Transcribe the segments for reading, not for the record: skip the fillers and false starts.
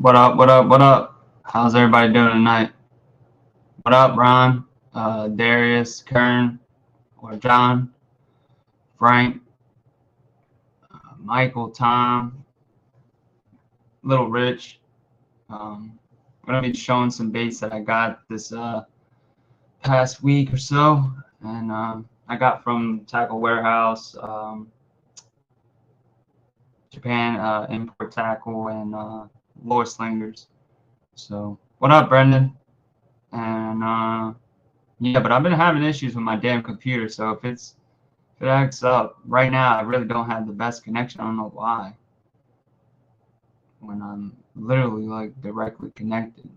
What up? What up? What up? How's everybody doing tonight? What up, Ron? Darius, Kern, or John, Frank, Michael, Tom, Little Rich. I'm gonna be showing some baits that I got this past week or so, and I got from Tacklewarehouse, Japan Import Tackle, and Lureslingers. So, what up, Brendan? And yeah, but I've been having issues with my damn computer, so if it acts up right now, I really don't have the best connection. I don't know why. When I'm literally like directly connected.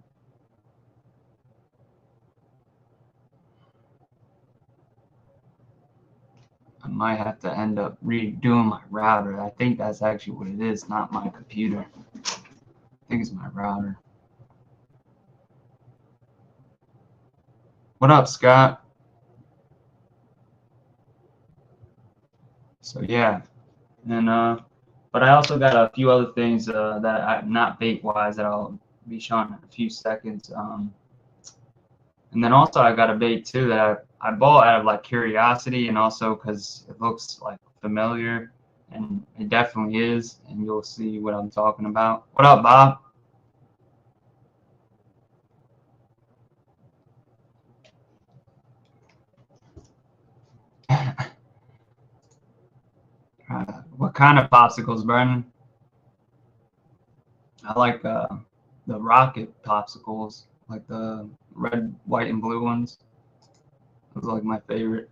I might have to end up redoing my router. I think that's actually what it is, not my computer. I think it's my router. What up, Scott? So yeah, and but I also got a few other things that not bait wise that I'll be showing in a few seconds. And then also I got a bait too that I bought out of like curiosity and also because it looks like familiar, and it definitely is, and you'll see what I'm talking about. What up, Bob? What kind of popsicles, Brennan? I like the rocket popsicles, like the red, white, and blue ones. Those are like my favorite.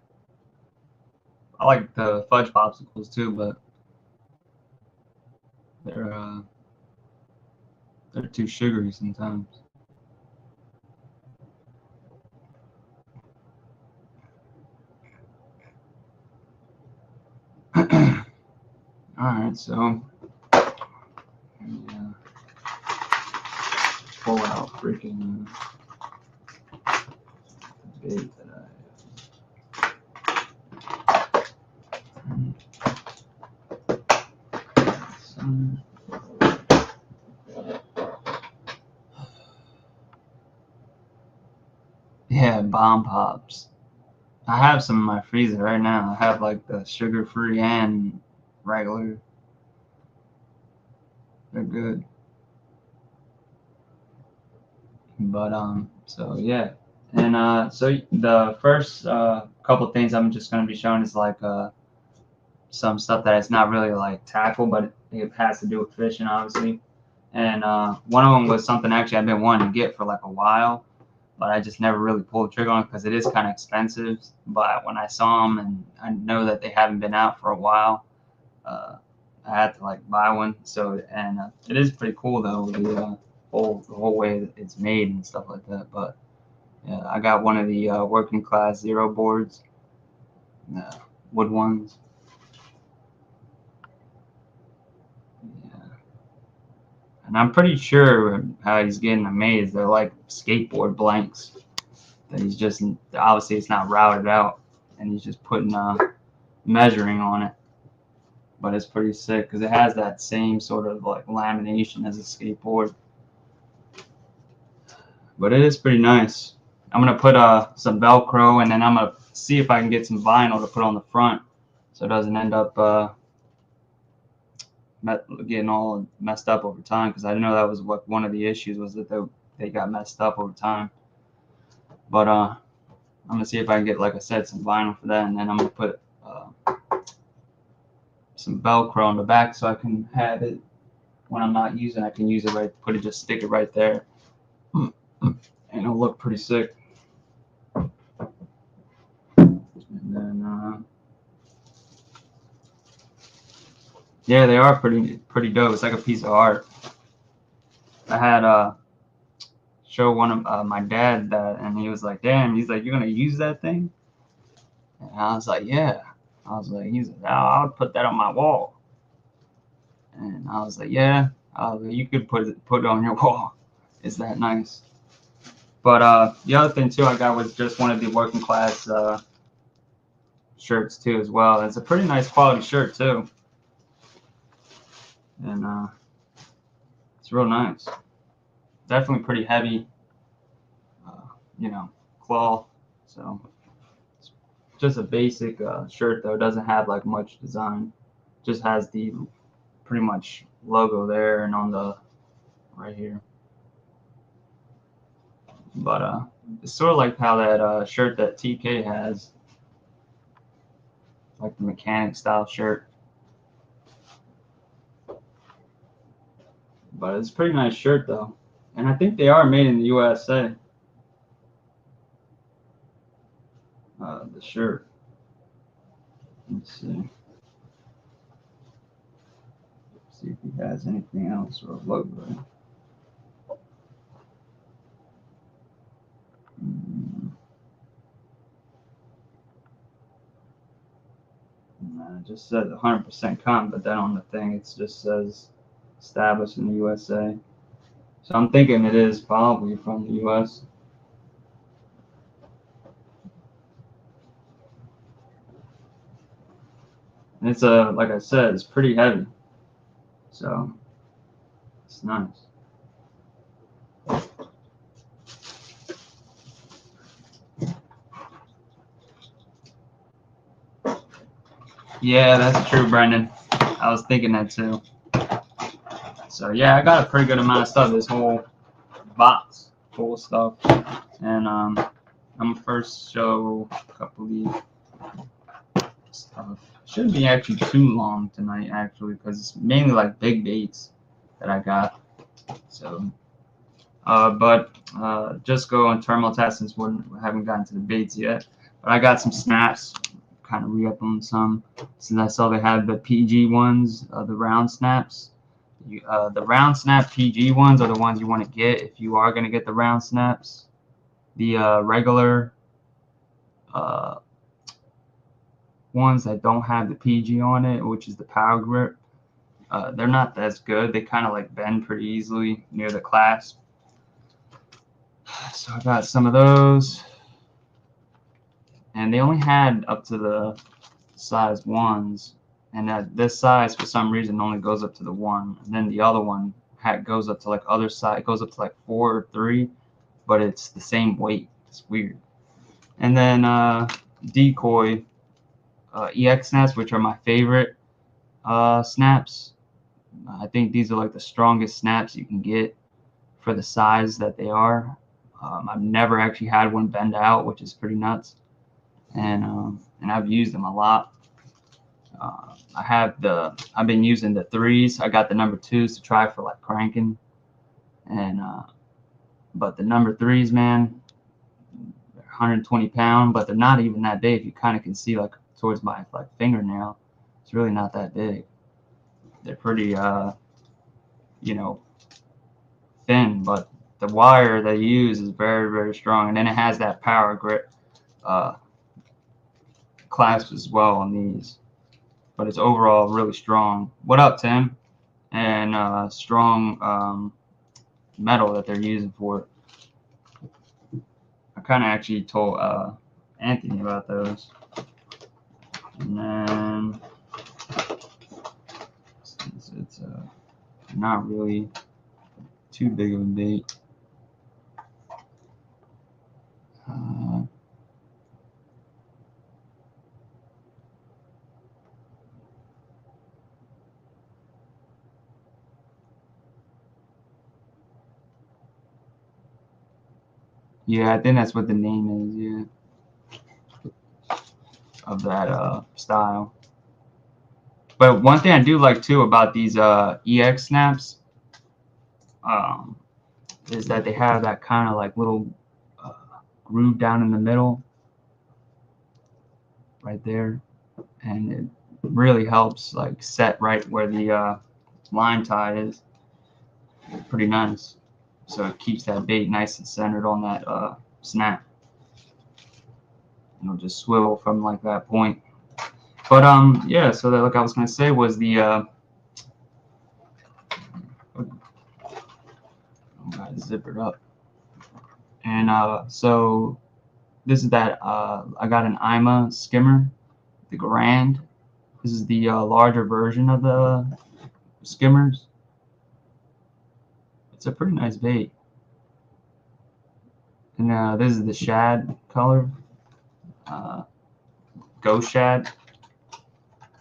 I like the fudge popsicles too, but they're too sugary sometimes. All right, so yeah, pull out freaking bait that yeah, bomb pops. I have some in my freezer right now. I have like the sugar-free and regular. They're good. But so yeah, and so the first couple things I'm just gonna be showing is like some stuff that is not really like tackle, but it has to do with fishing, obviously. And one of them was something actually I've been wanting to get for like a while, but I just never really pulled the trigger on it because it is kind of expensive. But when I saw them and I know that they haven't been out for a while, uh, I had to like buy one. So and it is pretty cool though, the whole way that it's made and stuff like that. But yeah, I got one of the working class zero boards, wood ones. Yeah. And I'm pretty sure how he's getting them made is they're like skateboard blanks that he's just obviously it's not routed out, and he's just putting measuring on it. But it's pretty sick because it has that same sort of like lamination as a skateboard. But it is pretty nice. I'm gonna put some Velcro, and then I'm gonna see if I can get some vinyl to put on the front, so it doesn't end up getting all messed up over time. Because I know that was what one of the issues was that they got messed up over time. But I'm gonna see if I can get, like I said, some vinyl for that, and then I'm gonna put some Velcro on the back so I can have it when I'm not using. I can use it right, just stick it right there, and it'll look pretty sick. And then yeah, they are pretty dope. It's like a piece of art. I had show one of my dad that, and he was like, "Damn," he's like, "You're gonna use that thing?" And I was like, "Yeah." I was like, "He's like, oh, I'll put that on my wall." And I was like, "Yeah." I was like, "You could put it on your wall. It's that nice." But the other thing too I got was just one of the working class shirts too as well. It's a pretty nice quality shirt too, and it's real nice. definitely pretty heavy, you know, cloth. So it's just a basic shirt though. It doesn't have like much design. Just has the pretty much logo there and on the right here. But it's sort of like how that shirt that TK has, like the mechanic style shirt. But it's a pretty nice shirt though, and I think they are made in the USA. The shirt. Let's see. See if he has anything else or a logo. It just says 100% cotton, but then on the thing it just says established in the USA. So I'm thinking it is probably from the US. And it's like I said, it's pretty heavy. So it's nice. Yeah, that's true, Brendan. I was thinking that too. So yeah, I got a pretty good amount of stuff. This whole box full of stuff, and I'm gonna first show a couple of these stuff. Shouldn't be actually too long tonight, actually, because it's mainly like big baits that I got. So, but just go on terminal test since we haven't gotten to the baits yet. But I got some snaps, kind of re-up on some, since I saw they had the PG ones, the round snaps. The round snap PG ones are the ones you want to get if you are going to get the round snaps. The regular ones that don't have the PG on it, which is the power grip, they're not as good. They kind of like bend pretty easily near the clasp. So I got some of those, and they only had up to the size ones, and this size for some reason only goes up to the 1, and then the other one goes up to like other side, it goes up to like 4 or 3, but it's the same weight. It's weird. And then decoy EX snaps, which are my favorite snaps. I think these are like the strongest snaps you can get for the size that they are. I've never actually had one bend out, which is pretty nuts, and I've used them a lot. I've been using the 3s. I got the number 2s to try for like cranking, and but the number 3s, man, they're 120 pound, but they're not even that big. You kind of can see like towards my like fingernail. It's really not that big. They're pretty you know, thin, but the wire they use is very, very strong, and then it has that power grip clasp as well on these. But it's overall really strong. What up, Tim? And strong metal that they're using for it. I kind of actually told Anthony about those. And then it's not really too big of a bait. Yeah, I think that's what the name is, yeah, of that style. But one thing I do like too about these EX snaps is that they have that kind of like little groove down in the middle right there, and it really helps like set right where the line tie is. Pretty nice. So it keeps that bait nice and centered on that snap. It'll just swivel from like that point. But yeah, so that like I was gonna say was the gotta zip it up. And so this is that I got an IMA skimmer, the Grand. This is the larger version of the skimmers. It's a pretty nice bait. And this is the shad color, ghost shad,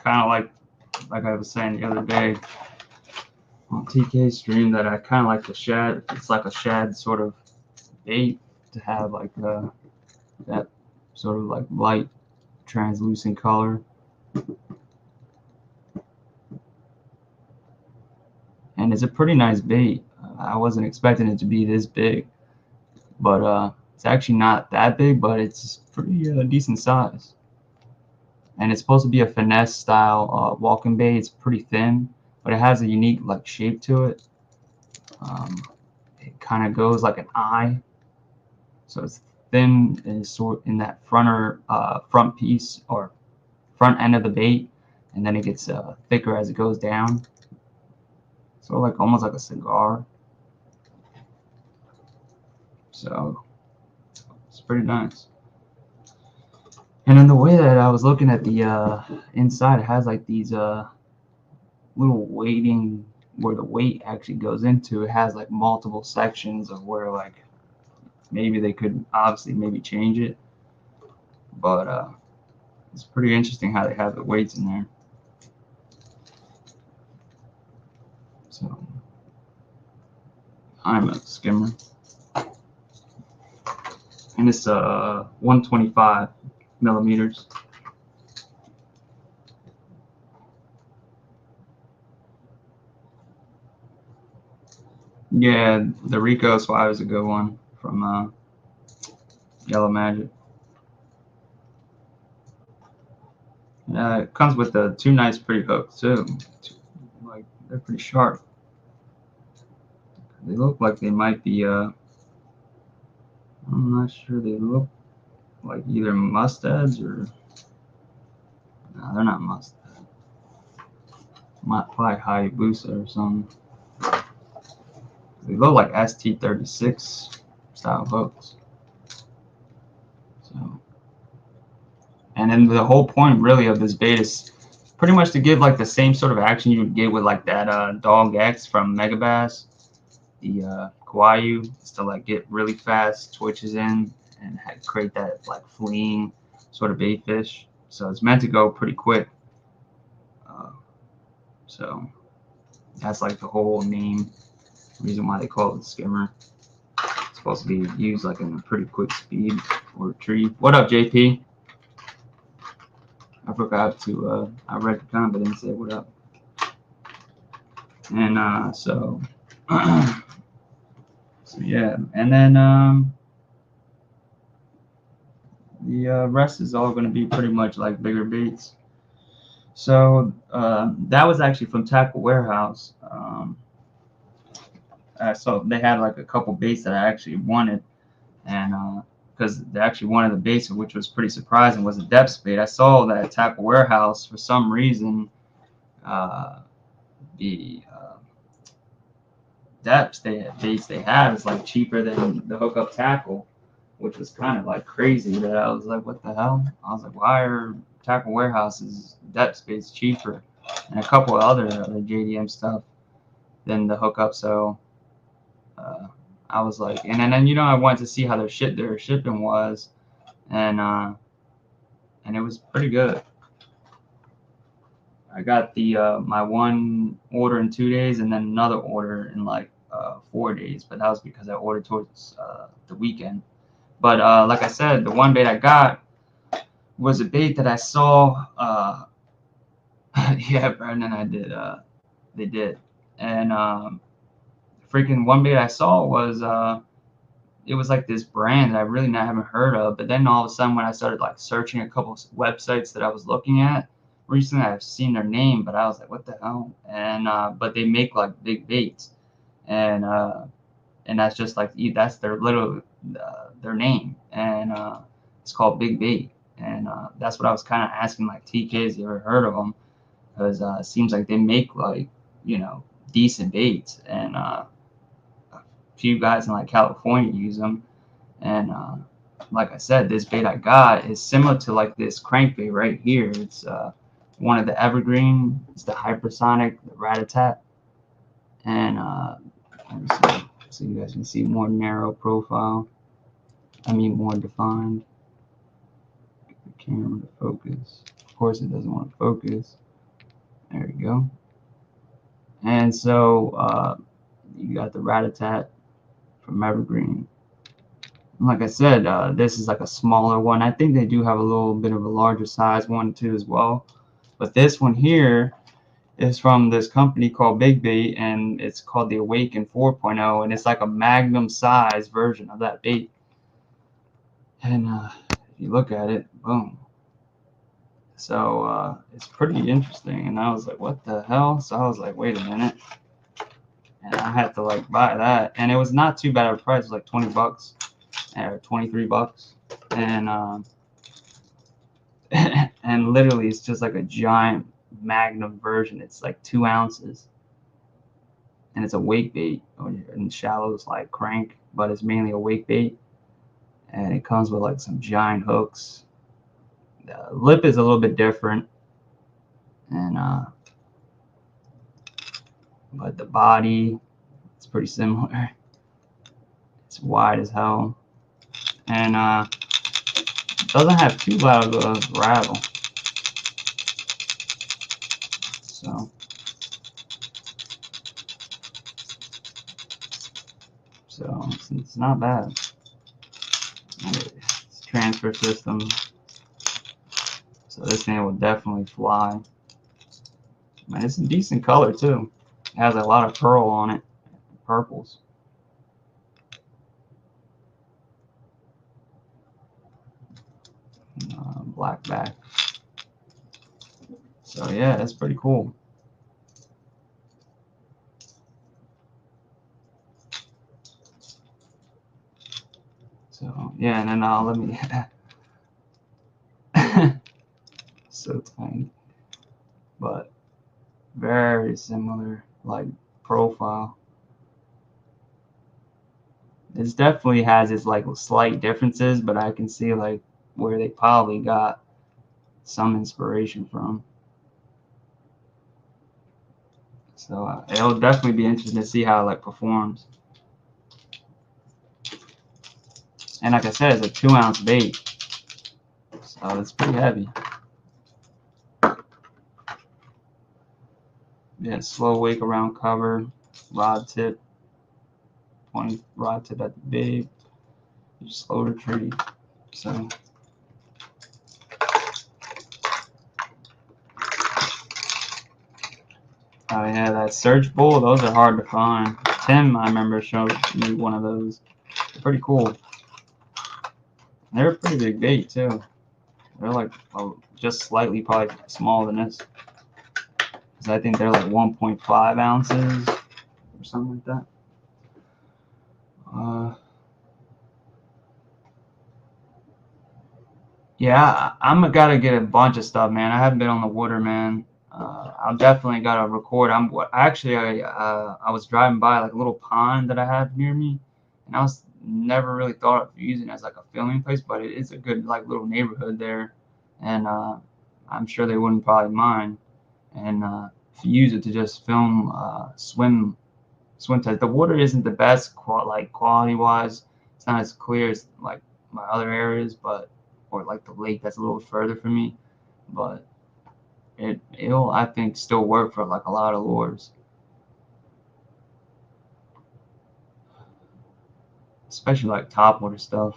kind of like I was saying the other day on TK's stream, that I kind of like the shad. It's like a shad sort of bait to have like that sort of like light translucent color. And it's a pretty nice bait. I wasn't expecting it to be this big, but it's actually not that big, but it's pretty decent size. And it's supposed to be a finesse style walking bait. It's pretty thin, but it has a unique like shape to it. It kind of goes like an eye, so it's thin and sort in that front piece or front end of the bait, and then it gets thicker as it goes down. So like almost like a cigar. So it's pretty nice. And then the way that I was looking at the inside, it has like these little weighting where the weight actually goes into. It has like multiple sections of where like maybe they could obviously maybe change it, but it's pretty interesting how they have the weights in there. So I'm a skimmer, and it's 125 millimeters. Yeah, the Rico Swab is a good one from Yellow Magic. It comes with the two nice pretty hooks too. Like they're pretty sharp. They look like they might be I'm not sure, they look like either mustads or no, they're not mustad. Might probably Hayabusa or something. They look like ST36 style hooks. So, and then the whole point really of this bait is pretty much to give like the same sort of action you would get with like that Dog X from Megabass, the Kauai, is to like get really fast twitches in and create that like fleeing sort of bait fish. So it's meant to go pretty quick. So that's like the whole name, reason why they call it a skimmer. It's supposed to be used like in a pretty quick speed or retrieve. What up, JP? I forgot to I read the comment and say what up. And so so yeah, and then the rest is all going to be pretty much like bigger baits. So that was actually from Tacklewarehouse. So they had like a couple baits that I actually wanted, and because they actually wanted the baits, which was pretty surprising, was a Deps bait. I saw that Tacklewarehouse for some reason the Deps baits they have is like cheaper than the hookup tackle, which was kind of like crazy. That I was like, what the hell? I was like, why are Tacklewarehouse's Deps baits cheaper, and a couple of other JDM stuff than the hookup? So I was like, and then you know I wanted to see how their shipping was, and it was pretty good. I got the my one order in 2 days, and then another order in like 4 days, but that was because I ordered towards the weekend. But like I said, the one bait I got was a bait that I saw. Yeah, Brandon, I did. They did, and freaking one bait I saw was it was like this brand that I really haven't heard of. But then all of a sudden, when I started like searching a couple of websites that I was looking at recently, I've seen their name, but I was like, what the hell? And but they make like big baits, and that's just like that's their little their name, and it's called Big Bait, and that's what I was kind of asking like TKs, you ever heard of them? Because it seems like they make like decent baits, and a few guys in like California use them, and like I said, this bait I got is similar to like this crankbait right here. It's one of the evergreen. It's the hypersonic, the rat-a-tat, and let me see, so you guys can see more narrow profile. I mean, more defined. Get the camera to focus. Of course, it doesn't want to focus. There we go. And so you got the rat-a-tat from Evergreen. Like I said, this is like a smaller one. I think they do have a little bit of a larger size one too as well. But this one here is from this company called Big Bait, and it's called the Awaken 4.0, and it's like a magnum size version of that bait. And if you look at it, boom. So it's pretty interesting. And I was like, what the hell? So I was like, wait a minute. And I had to like buy that, and it was not too bad of a price. It was like 20 bucks or 23 bucks. And and literally it's just like a giant magnum version. It's like 2 ounces, and it's a wake bait, and shallows like crank, but it's mainly a wake bait, and it comes with like some giant hooks. The lip is a little bit different, and but the body, it's pretty similar. It's wide as hell, and doesn't have too loud of a rattle. So it's not bad. It's transfer system. So this thing will definitely fly. Man, it's a decent color too. It has a lot of pearl on it, purples. Black back. So yeah, that's pretty cool. So yeah, and then let me. So tiny, but very similar like profile. It definitely has its like slight differences, but I can see like where they probably got some inspiration from. So it'll definitely be interesting to see how it like performs. And like I said, it's a 2 ounce bait, so it's pretty heavy. Yeah, slow wake around cover, rod tip, 20 rod tip at the big, slow retreat. So oh yeah, that Surge Bull, those are hard to find. Tim, I remember, showed me one of those. They're pretty cool. They're a pretty big bait too. They're like just slightly probably smaller than this. Because I think they're like 1.5 ounces or something like that. Yeah, I'm gotta get a bunch of stuff, man. I haven't been on the water, man. I'll definitely gotta record. I was driving by like a little pond that I have near me, and I was never really thought of using it as like a filming place, but it is a good like little neighborhood there, and I'm sure they wouldn't probably mind. And if you use it to just film swim test, the water isn't the best quality wise. It's not as clear as like my other areas, but or like the lake that's a little further from me, but it'll I think still work for like a lot of lures, especially like topwater stuff.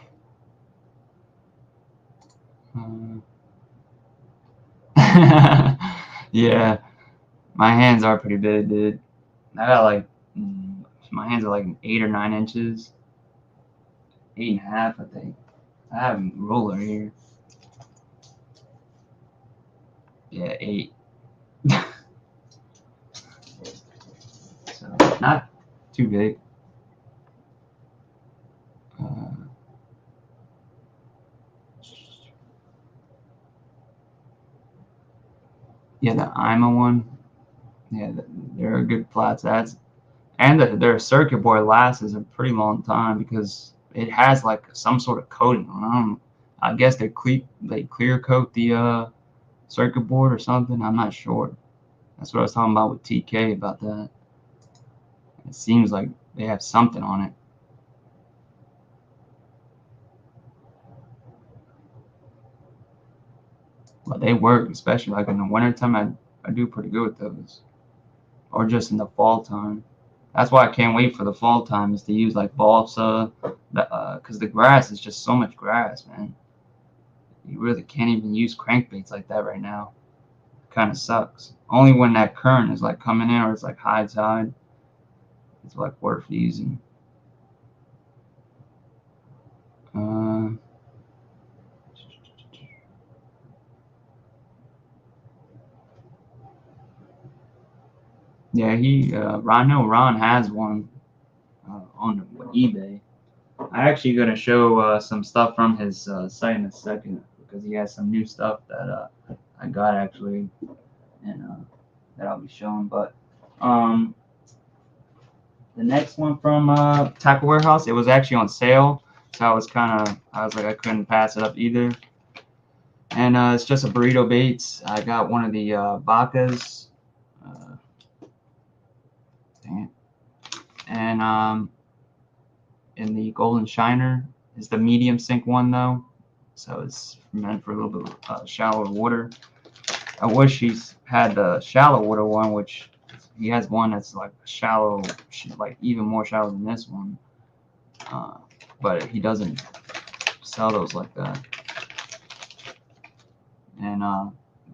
Uh, yeah, my hands are pretty big, dude. I got like my hands are like 8 or 9 inches, 8.5, I think. I have a ruler here. Yeah, 8. So not too big. Uh, yeah, the IMA one. Yeah, they're good flats. And their circuit board lasts a pretty long time because it has like some sort of coating on them. I guess they clear coat the circuit board or something. I'm not sure. That's what I was talking about with TK about that. It seems like they have something on it. But they work, especially like in the wintertime. I do pretty good with those, or just in the fall time. That's why I can't wait for the fall time is to use like balsa, because the grass is just so much grass, man. You really can't even use crankbaits like that right now. Kind of sucks. Only when that current is like coming in or it's like high tide, it's like worth using. Uh, yeah, I know Ron has one on eBay. I'm actually gonna show some stuff from his site in a second because he has some new stuff that I got actually, and that I'll be showing. But um, the next one from Tackle Warehouse, it was actually on sale, so I was like I couldn't pass it up either. And it's just a burrito baits. I got one of the Bacas. Uh, dang it. And in the Golden Shiner is the medium sink one though, so it's meant for a little bit shallower water. I wish he's had the shallow water one, which he has one that's like shallow, like even more shallow than this one. Uh, but he doesn't sell those like that. And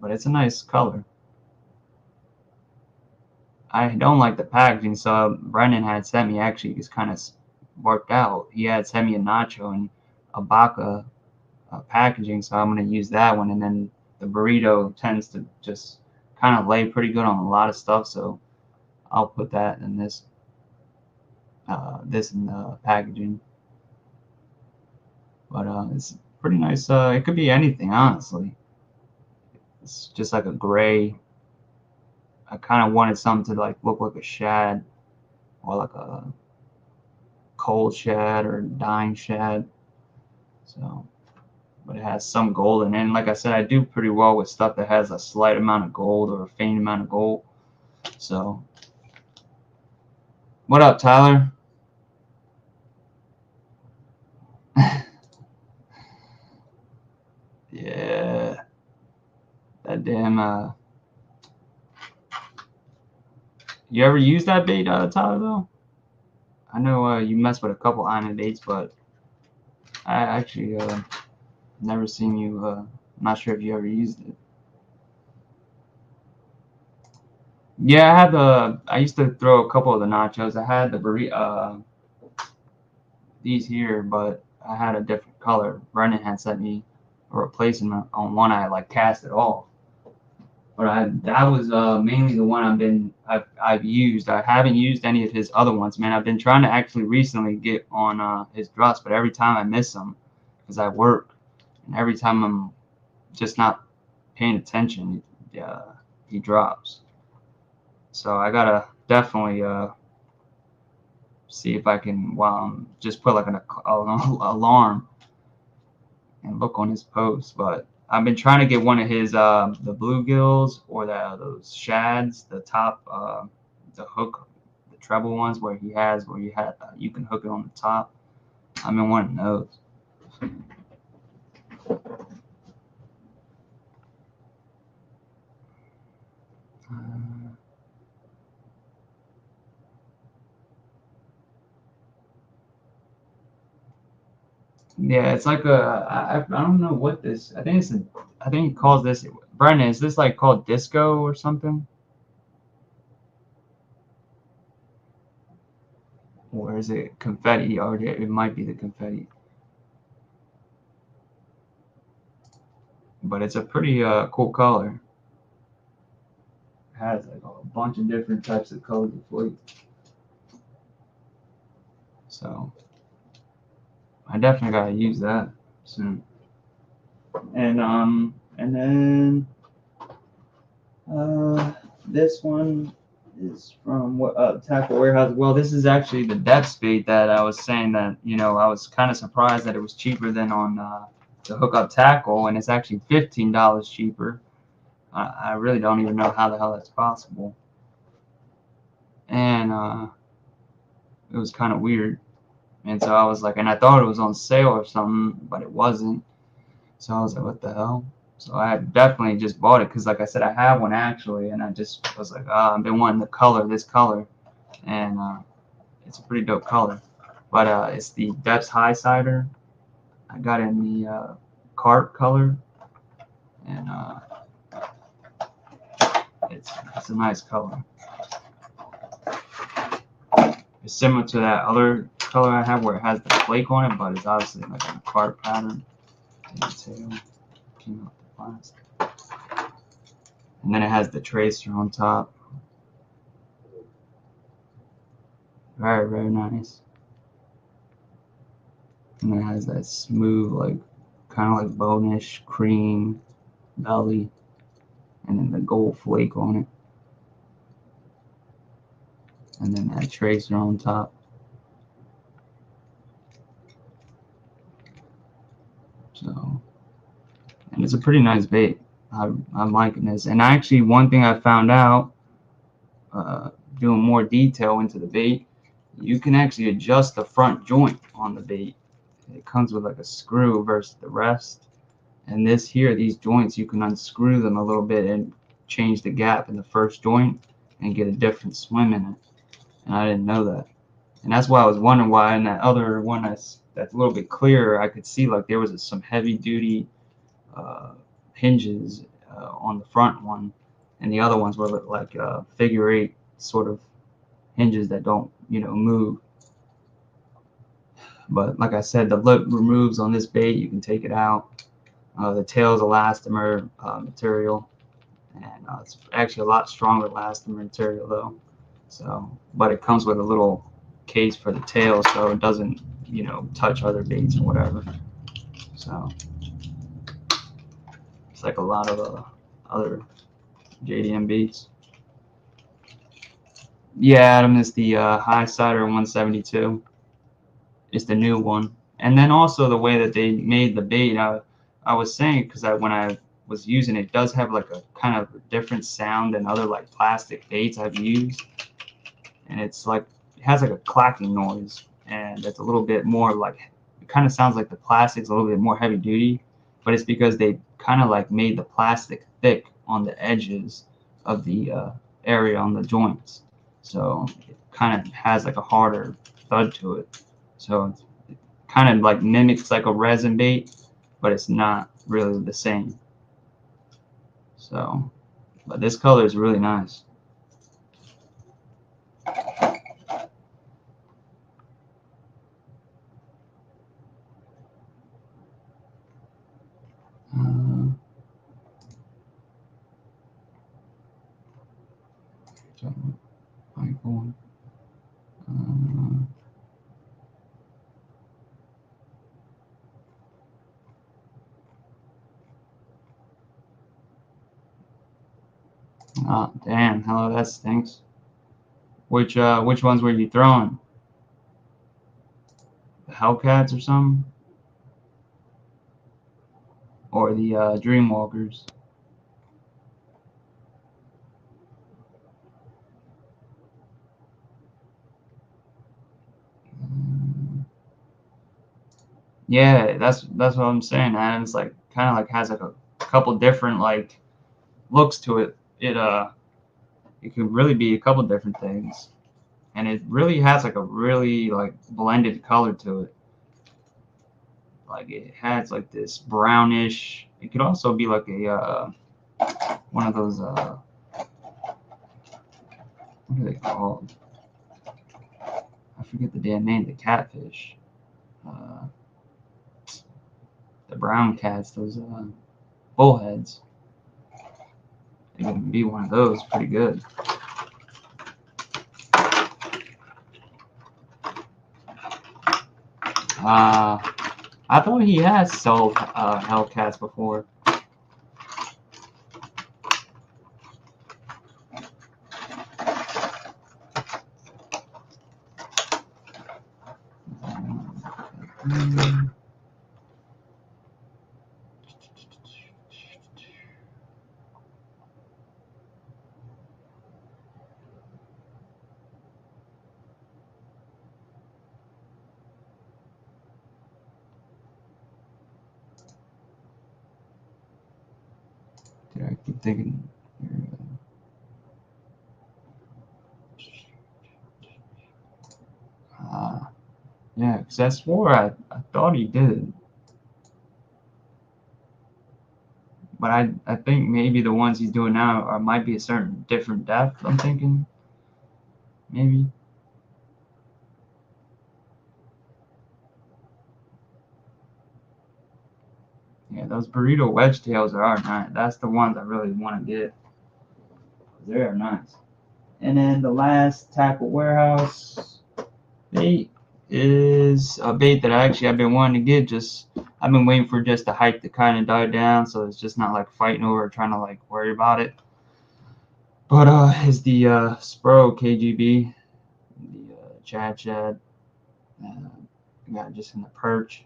but it's a nice color. I don't like the packaging, so Brendan had sent me actually it's kind of worked out. He had sent me a nacho and a Baca packaging, so I'm gonna use that one. And then the burrito tends to just kind of lay pretty good on a lot of stuff, so I'll put that in this in the packaging. But it's pretty nice. It could be anything, honestly. It's just like a gray. I kind of wanted something to like look like a shad or like a cold shad or dying shad. So, but it has some gold in it. And like I said, I do pretty well with stuff that has a slight amount of gold or a faint amount of gold. So, what up, Tyler? Yeah, that damn. You ever use that bait, Tyler? Though I know you mess with a couple iron baits, but I actually never seen you. I'm not sure if you ever used it. Yeah, I had the. I used to throw a couple of the nachos. I had the these here, but I had a different color. Brendan had sent me a replacement on one. I like cast it off, but that was mainly the one I've used. I haven't used any of his other ones, man. I've been trying to actually recently get on his drops, but every time I miss them because I work, and every time I'm just not paying attention, he drops. So I gotta definitely see if I can just put like an alarm and look on his posts. But I've been trying to get one of his the bluegills or those shads, the top the hook, the treble ones where you can hook it on the top. I've been wanting those. Yeah, it's like I don't know what this. I think he calls this. Brendan, is this like called disco or something? Or is it confetti? Or it might be the confetti. But it's a pretty cool color. It has like a bunch of different types of colors for you. So I definitely gotta use that soon. And then this one is from what Tackle Warehouse. Well, this is actually the Deps bait that I was saying that I was kind of surprised that it was cheaper than on the hookup tackle, and it's actually $15 cheaper. I really don't even know how the hell that's possible, and it was kind of weird. And so I was like, and I thought it was on sale or something, but it wasn't. So I was like, what the hell? So I definitely just bought it because, like I said, I have one actually, and I just was like, I've been wanting this color, and it's a pretty dope color. But it's the Deps High Cider. I got it in the cart color, and it's a nice color. It's similar to that other color I have where it has the flake on it, but it's obviously like a cart pattern. Came out the plastic. And then it has the tracer on top. Very, very nice. And it has that smooth, like, kind of like bone-ish cream belly. And then the gold flake on it. And then that tracer on top. So, and it's a pretty nice bait. I'm liking this. And actually, one thing I found out, doing more detail into the bait, you can actually adjust the front joint on the bait. It comes with like a screw versus the rest. And this here, these joints, you can unscrew them a little bit and change the gap in the first joint and get a different swim in it. And I didn't know that. And that's why I was wondering why in that other one that's a little bit clearer, I could see like there was some heavy duty hinges on the front one, and the other ones were like figure eight sort of hinges that don't, move. But like I said, the lip removes on this bait. You can take it out. The tail is elastomer material, and it's actually a lot stronger elastomer material though. So, but it comes with a little case for the tail, so it doesn't, touch other baits or whatever. So it's like a lot of other JDM baits. Yeah, Adam, is the High Cider 172. It's the new one. And then also the way that they made the bait, I was saying, because when I was using it, it does have like a kind of different sound than other like plastic baits I've used. And it's like, it has like a clacking noise. And it's a little bit more like, it kind of sounds like the plastic's a little bit more heavy duty. But it's because they kind of like made the plastic thick on the edges of the area on the joints. So it kind of has like a harder thud to it. So it kind of like mimics like a resin bait, but it's not really the same. So, but this color is really nice. Oh, damn, hello, that stinks. Which ones were you throwing? The Hellcats or something? Or the Dreamwalkers? Yeah, that's what I'm saying, man. It's like kind of like has like a couple different like looks to it. It could really be a couple different things, and it really has like a really like blended color to it. Like it has like this brownish. It could also be like a one of those what are they called? I forget the damn name. The catfish, uh, the brown cats. Those bullheads. It could be one of those. Pretty good. I thought he has sold Hellcats before. thinking. Yeah, because I swore I thought he did. But I think maybe the ones he's doing now might be a certain different depth, I'm thinking. Maybe. Yeah, those burrito wedge tails are nice. That's the ones I really want to get. They are nice. And then the last Tackle Warehouse bait is a bait that I've been wanting to get. Just I've been waiting for just the hype to kind of die down, so it's just not like fighting over or trying to like worry about it. But is the Spro KGB, the Chad got it just in the perch,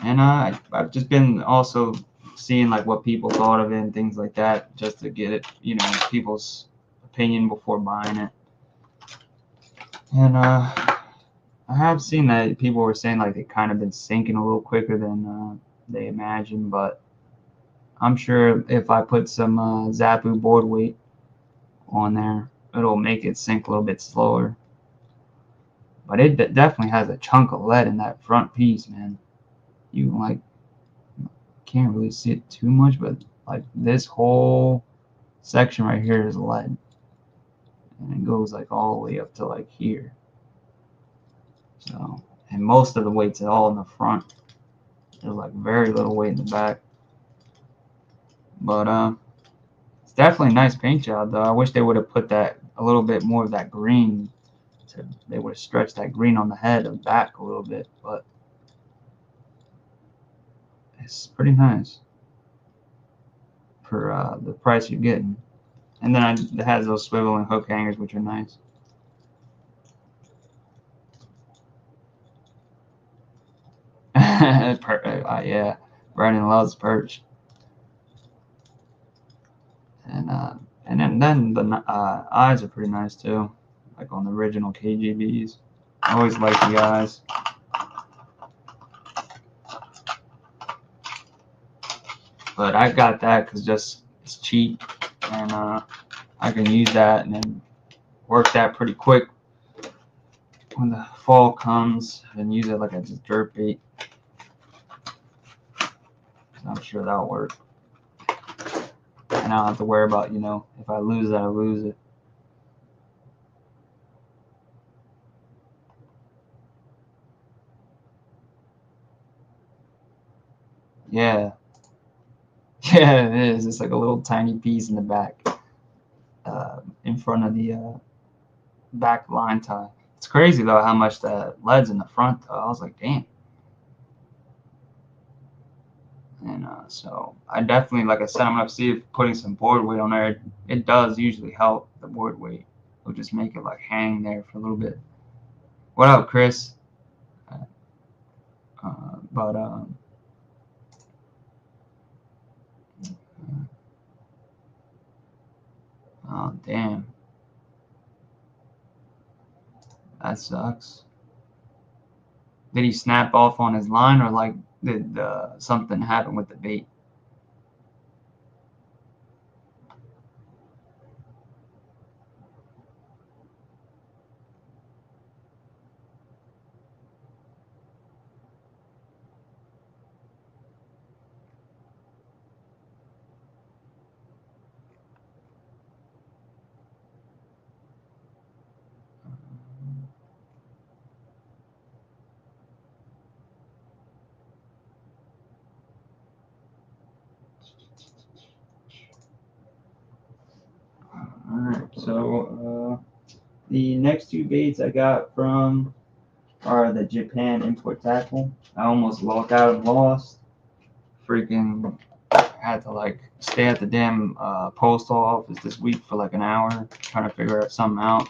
and I've just been also seeing like what people thought of it and things like that, just to get it, people's opinion before buying it. And I have seen that people were saying like they kind of been sinking a little quicker than they imagined, but I'm sure if I put some Zapu board weight on there, it'll make it sink a little bit slower. But it definitely has a chunk of lead in that front piece, man. You like can't really see it too much, but like this whole section right here is lead, and it goes like all the way up to like here. So, and most of the weight's all in the front. There's like very little weight in the back. But it's definitely a nice paint job, though. I wish they would have put that a little bit more of that green. They would have stretched that green on the head and back a little bit, but it's pretty nice for the price you're getting. And then it has those swivel and hook hangers, which are nice. Yeah, Brandon loves perch. And then the eyes are pretty nice too, like on the original KGBs. I always like the eyes. But I got that because just it's cheap, and I can use that and then work that pretty quick when the fall comes and use it like a dirt bait. So I'm sure that'll work. And I don't have to worry about, if I lose it, I lose it. Yeah. Yeah, it is. It's like a little tiny piece in the back, in front of the back line tie. It's crazy, though, how much that lead's in the front, though. I was like, damn. And so I definitely, like I said, I'm going to see if putting some board weight on there, it does usually help the board weight. It'll just make it like hang there for a little bit. What up, Chris? But oh, damn. That sucks. Did he snap off on his line, or like did something happen with the bait? Alright, so the next two baits I got from are the Japanimport tackle. I almost logged out and lost. Freaking had to like stay at the damn postal office this week for like an hour trying to figure something out.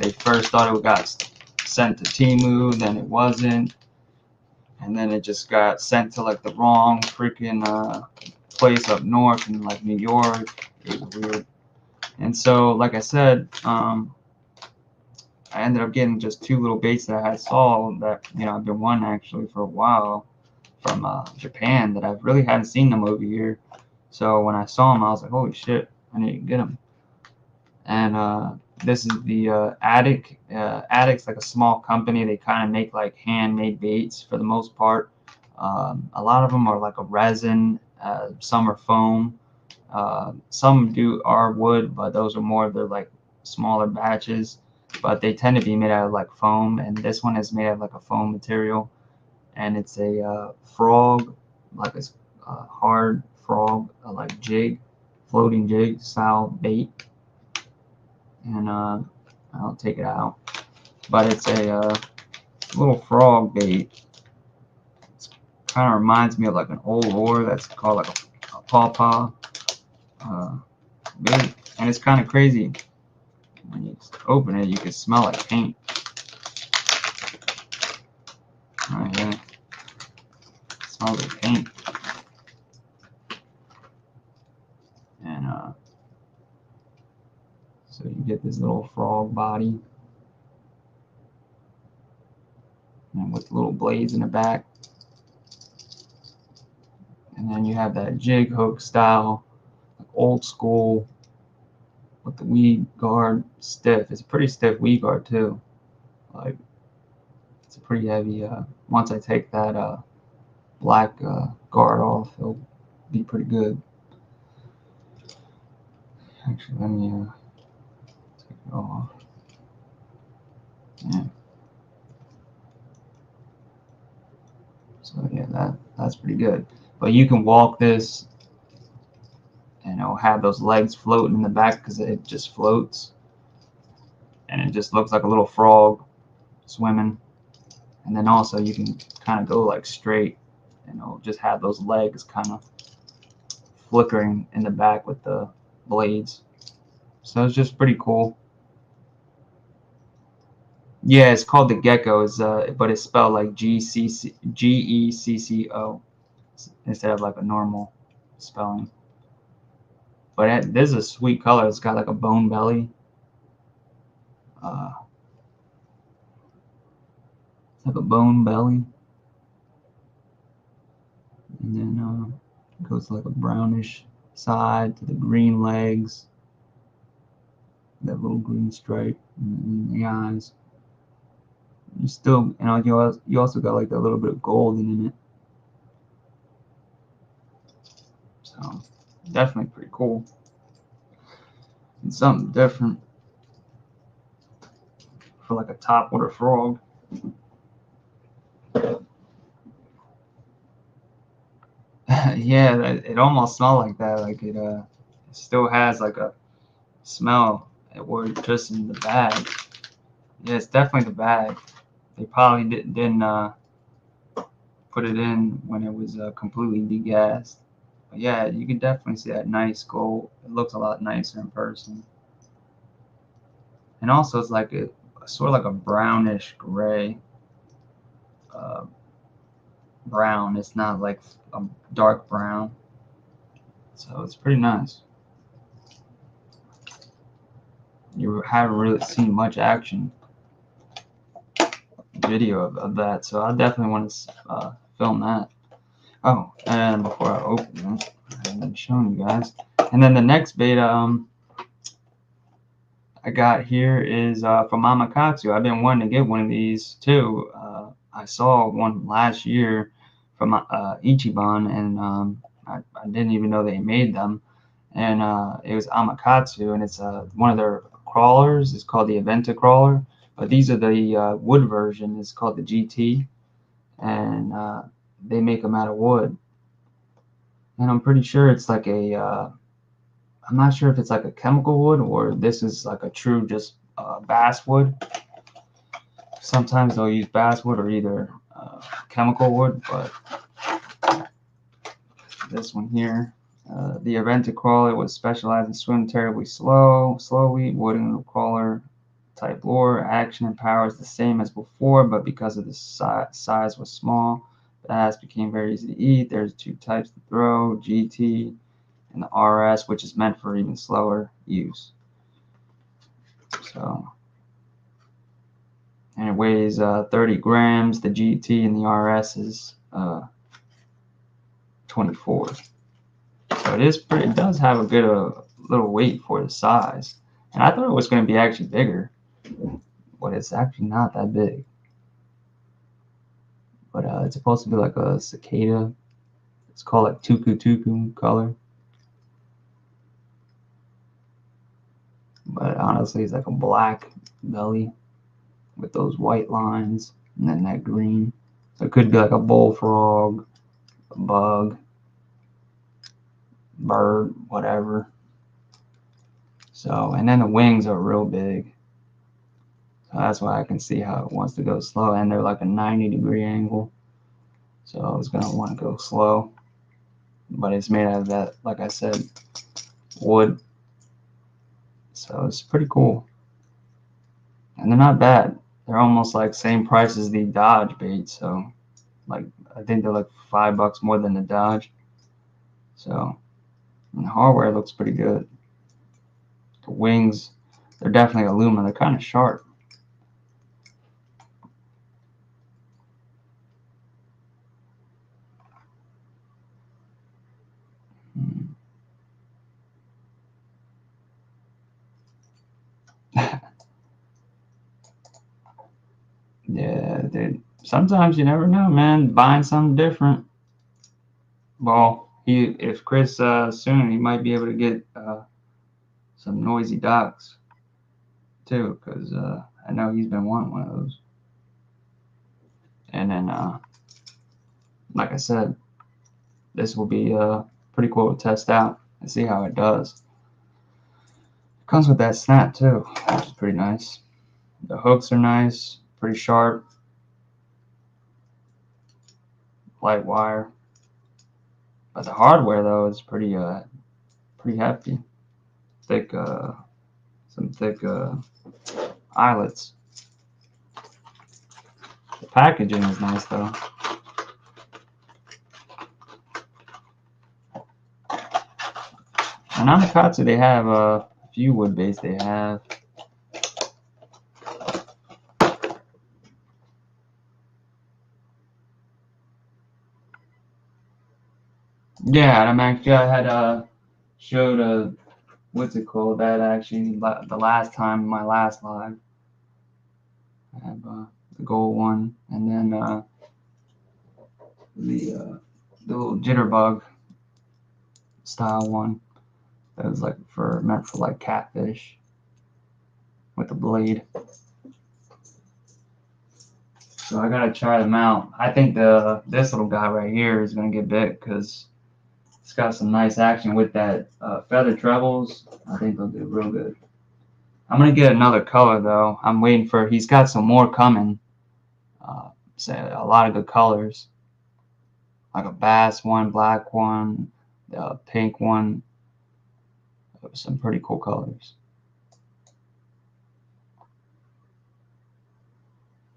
They first thought it got sent to Temu, then it wasn't, and then it just got sent to like the wrong freaking place up north in like New York. It was weird. And so, like I said, I ended up getting just two little baits that I had saw that I've been wanting actually for a while from Japan that I really hadn't seen them over here. So when I saw him, I was like, holy shit, I need to get him. And this is the Addict. Addict's like a small company. They kind of make like handmade baits for the most part. A lot of them are like a resin. Some are foam. Some are wood, but those are more of the like smaller batches. But they tend to be made out of like foam, and this one is made out of like a foam material, and it's a frog, like a hard frog, like jig, floating jig style bait. And I'll take it out. But it's a little frog bait. It kind of reminds me of like an old lure that's called like a pawpaw bait, and it's kind of crazy. When you open it, you can smell like paint. Oh yeah, it smells like paint. And so you get this little frog body, and with little blades in the back. And then you have that jig hook style, like old school, with the weed guard stiff. It's a pretty stiff weed guard too. Like it's a pretty heavy. Once I take that black guard off, it'll be pretty good. Actually, let me take it off. Yeah. So yeah, that's pretty good. But you can walk this, and it'll have those legs floating in the back because it just floats, and it just looks like a little frog swimming. And then also you can kind of go like straight, and it'll just have those legs kind of flickering in the back with the blades. So it's just pretty cool. Yeah, it's called the Gecko, but it's spelled like Gecco instead of like a normal spelling. But this is a sweet color. It's got like a bone belly. It's like a bone belly, and then it goes like a brownish side to the green legs, that little green stripe in the eyes. You still, you also got like a little bit of golden in it. So definitely pretty cool. And something different for like a topwater frog. Yeah, it almost smelled like that. Like it still has like a smell where it's just in the bag. Yeah, it's definitely the bag. They probably didn't put it in when it was completely degassed. But yeah, you can definitely see that nice gold. It looks a lot nicer in person. And also, it's like a sort of like a brownish gray. Uh, Brown. It's not like a dark brown. So it's pretty nice. You haven't really seen much action video of that, so I definitely want to film that. Oh, and before I open it, I haven't shown you guys. And then the next beta I got here is from Amakatsu. I've been wanting to get one of these too. I saw one last year from Ichiban, and I didn't even know they made them. And it was Amakatsu, and it's one of their crawlers. It's called the Aventa crawler, but these are the wood version. It's called the GT, and they make them out of wood. And I'm pretty sure it's like I'm not sure if it's like a chemical wood or this is like a true just basswood. Sometimes they'll use basswood or either chemical wood, but this one here, the Aventa crawler was specialized in swim terribly slowly, wooden crawler type lure. Action and power is the same as before, but because of the size was small, the bass became very easy to eat. There's two types to throw, GT and the RS, which is meant for even slower use. So, and it weighs 30 grams. The GT and the RS is 24. So it does have a good little weight for the size. And I thought it was going to be actually bigger, but it's actually not that big. But it's supposed to be like a cicada. It's called like tuku tuku color. But honestly, it's like a black belly with those white lines and then that green. So it could be like a bullfrog, a bug, bird, whatever. So, and then the wings are real big. So that's why I can see how it wants to go slow. And they're like a 90-degree angle. So it's going to want to go slow. But it's made out of that, like I said, wood. So it's pretty cool. And they're not bad. They're almost like same price as the Dodge bait. So like I think they're like $5 more than the Dodge. So and the hardware looks pretty good. The wings, they're definitely aluminum. They're kind of sharp. Yeah, dude. Sometimes you never know, man. Buying something different. Well, if Chris soon, he might be able to get some noisy docks too, because I know he's been wanting one of those. And then, like I said, this will be pretty cool to test out and see how it does. It comes with that snap too, which is pretty nice. The hooks are nice, pretty sharp, light wire. But the hardware though is pretty hefty, thick, some thick eyelets. The packaging is nice though. And Namikatsu, they have a few wood baits they have. Yeah, and I had showed what's it called? That actually the last time my last live. I have the gold one, and then the little jitterbug style one that was like meant for like catfish with a blade. So I gotta try them out. I think this little guy right here is gonna get bit because it's got some nice action with that feather trebles. I think they'll do real good. I'm gonna get another color though. I'm waiting for. He's got some more coming. Say a lot of good colors, like a bass one, black one, the pink one. Some pretty cool colors.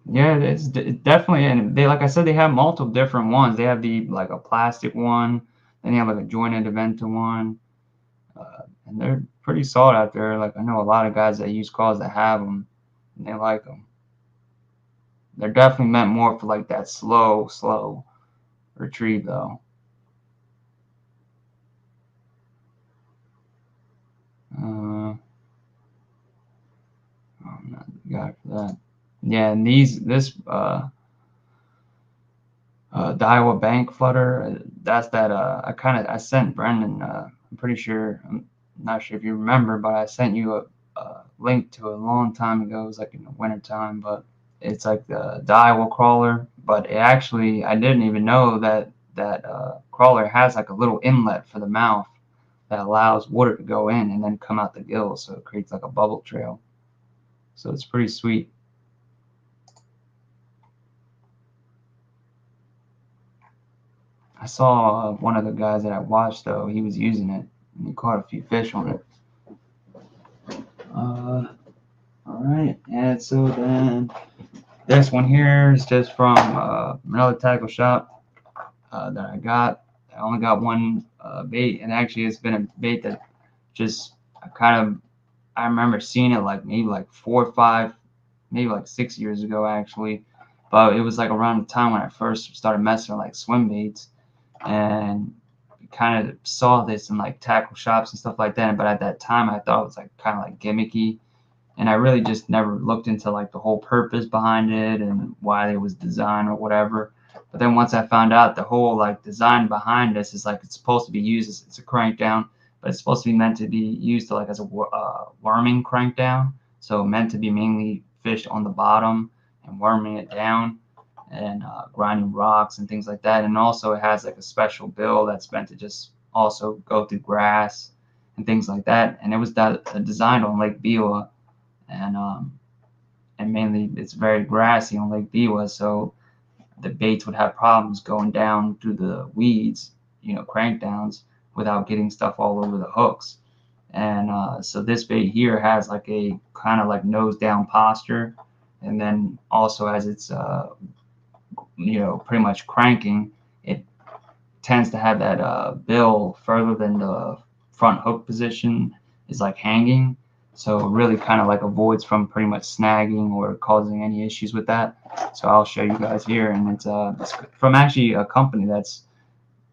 Yeah, it's definitely, and they like I said, they have multiple different ones. They have the like a plastic one, then they have like a jointed Aventa one, and they're pretty solid out there. Like I know a lot of guys that use calls that have them, and they like them. They're definitely meant more for like that slow retrieve though. I'm not the guy for that. Yeah, and this Daiwa Bank flutter, that's that I sent Brendan. I'm pretty sure. I'm not sure if you remember, but I sent you a link to a long time ago. It was like in the winter time, but it's like the Daiwa crawler. But it actually, I didn't even know that crawler has like a little inlet for the mouth that allows water to go in and then come out the gills, so it creates like a bubble trail. So it's pretty sweet. I saw one of the guys that I watched though. He was using it, and he caught a few fish on it. All right, and so then this one here is just from another tackle shop that I got. I only got one bait, and actually it's been a bait that just I remember seeing it like maybe like 4 or 5, maybe like 6 years ago actually, but it was like around the time when I first started messing with like swim baits, and kind of saw this in like tackle shops and stuff like that, but at that time I thought it was like kind of like gimmicky, and I really just never looked into like the whole purpose behind it and why it was designed or whatever. But then once I found out the whole like design behind this is like it's supposed to be used as it's a crank down, but it's supposed to be meant to be used to like as a worming crank down. So meant to be mainly fished on the bottom and worming it down and grinding rocks and things like that. And also it has like a special bill that's meant to just also go through grass and things like that. And it was designed on Lake Biwa, and mainly it's very grassy on Lake Biwa, so the baits would have problems going down through the weeds, crank downs, without getting stuff all over the hooks. And so this bait here has like a kind of like nose down posture, and then also as it's pretty much cranking, it tends to have that bill further than the front hook position is like hanging. So it really kind of like avoids from pretty much snagging or causing any issues with that. So I'll show you guys here, and it's from actually a company that's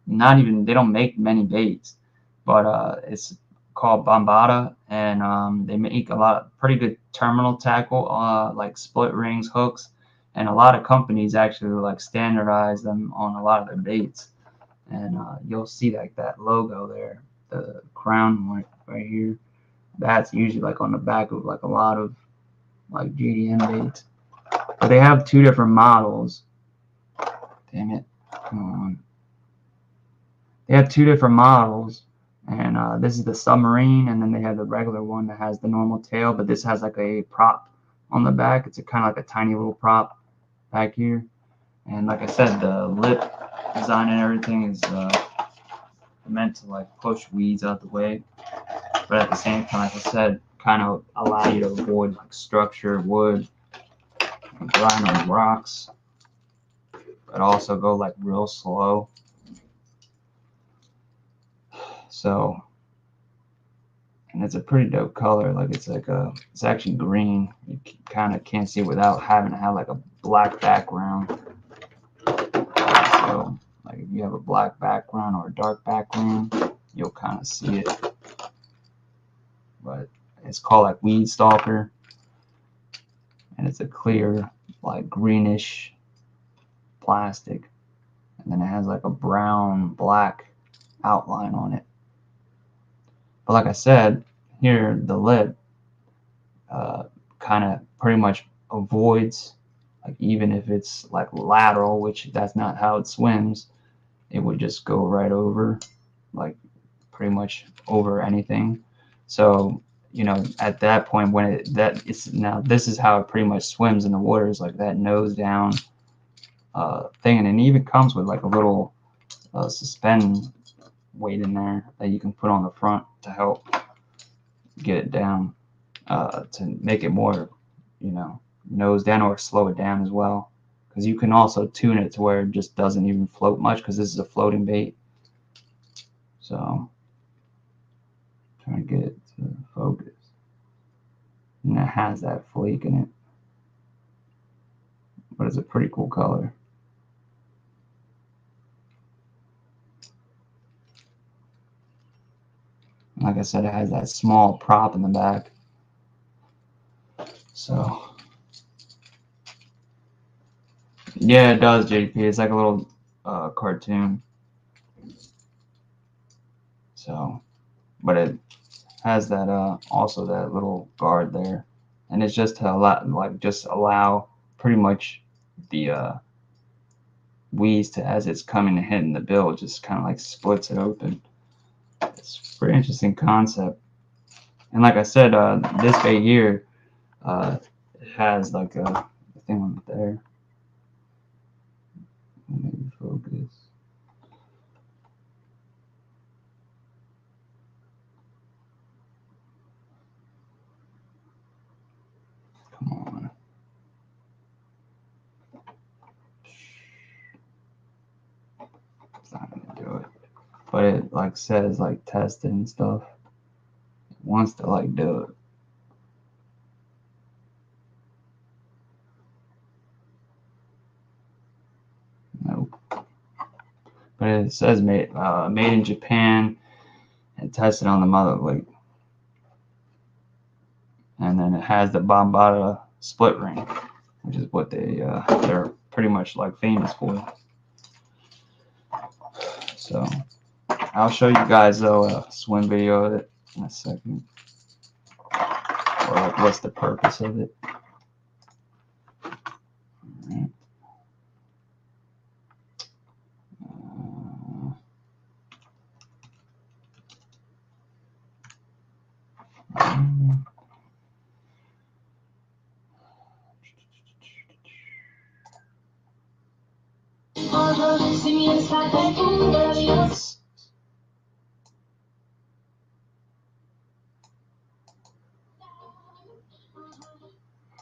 not even, they don't make many baits, but it's called Bombada, and they make a lot of pretty good terminal tackle, like split rings, hooks, and a lot of companies actually like standardize them on a lot of their baits. And you'll see like that logo there, the crown right here. That's usually like on the back of like a lot of like GDM baits. But they have two different models. Damn it, come on. They have two different models, and this is the submarine, and then they have the regular one that has the normal tail, but this has like a prop on the back. It's a kind of like a tiny little prop back here. And like I said, the lip design and everything is meant to like push weeds out the way, but at the same time, like I said, kind of allow you to avoid like structured wood, grind on rocks, but also go like real slow. So, and it's a pretty dope color. Like it's like it's actually green. You kind of can't see it without having to have like a black background. So, like if you have a black background or a dark background, you'll kind of see it. But it's called like Weed Stalker, and it's a clear, like greenish plastic, and then it has like a brown black outline on it. But like I said, here the lip kind of pretty much avoids, like even if it's like lateral, which that's not how it swims, it would just go right over, like pretty much over anything. So at that point when now this is how it pretty much swims in the waters, like that nose down thing, and it even comes with like a little suspend weight in there that you can put on the front to help get it down, to make it more nose down, or slow it down as well, because you can also tune it to where it just doesn't even float much, because this is a floating bait. So trying to get it to focus, and it has that flake in it, but it's a pretty cool color. Like I said, it has that small prop in the back. So yeah, it does, JP. It's like a little cartoon. So, but it has that also that little guard there, and it's just to allow pretty much the weeds to, as it's coming and hitting the bill, it just kind of like splits it open. It's a pretty interesting concept. And like I said, this bait here, it has like a thing on there. Maybe focus. Come on. It's not gonna do it. But it like says like tested and stuff. It wants to like do it. Nope. But but it says made in Japan and tested on the mother lake. And then it has the Bombada split ring, which is what they're pretty much like famous for. So I'll show you guys though a swim video of it in a second, or like what's the purpose of it.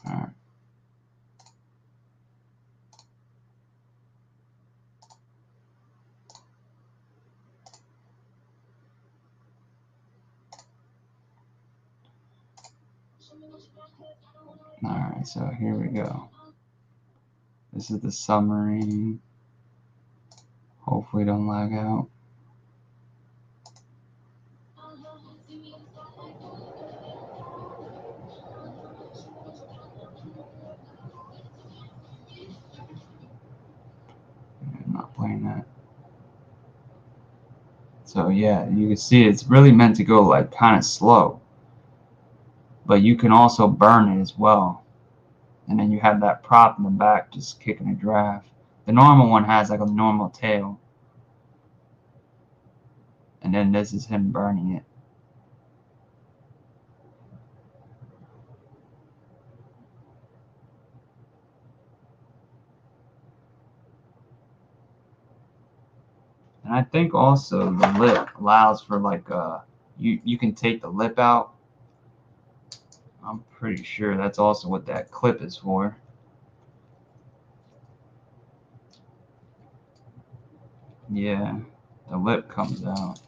Alright. Alright, so here we go. This is the submarine. Hopefully don't lag out. I'm not playing that. So yeah, you can see it's really meant to go like kind of slow. But you can also burn it as well. And then you have that prop in the back just kicking a draft. The normal one has like a normal tail. And then this is him burning it. And I think also the lip allows for like you can take the lip out. I'm pretty sure that's also what that clip is for. Yeah, the lip comes out.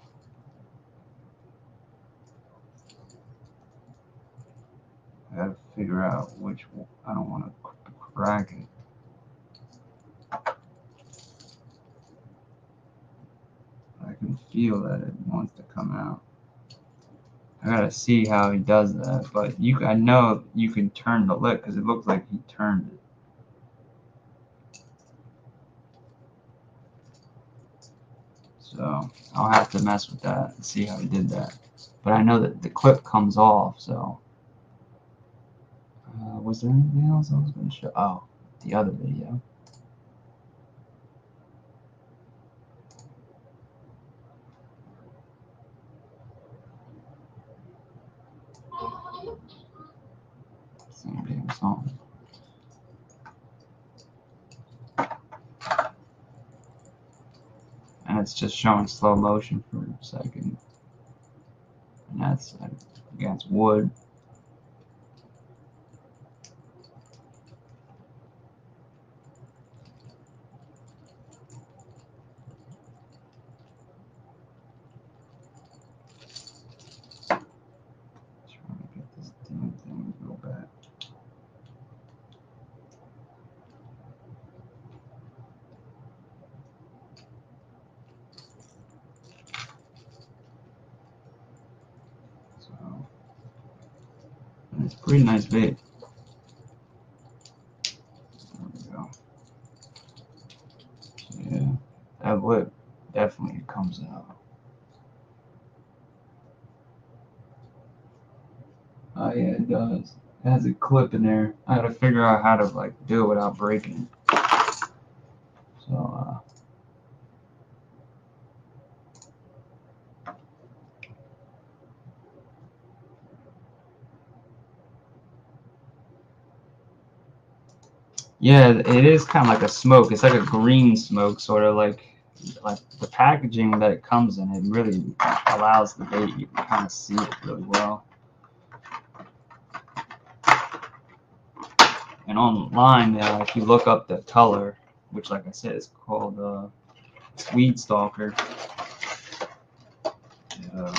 I gotta figure out which one. I don't want to crack it. I can feel that it wants to come out. I gotta see how he does that, but I know you can turn the lip because it looks like he turned it. So I'll have to mess with that and see how he did that. But I know that the clip comes off, so. Was there anything else I was going to show? Oh, the other video. Same damn song. And it's just showing slow motion for a second. And that's against wood. It's a pretty nice bait. There we go. Yeah, that lip definitely comes out. Oh yeah, it does. It has a clip in there. I gotta figure out how to like do it without breaking it. So yeah, it is kind of like a smoke. It's like a green smoke, sort of like the packaging that it comes in. It really allows the bait. You can kind of see it really well. And online, if you look up the color, which, like I said, is called Weed Stalker. So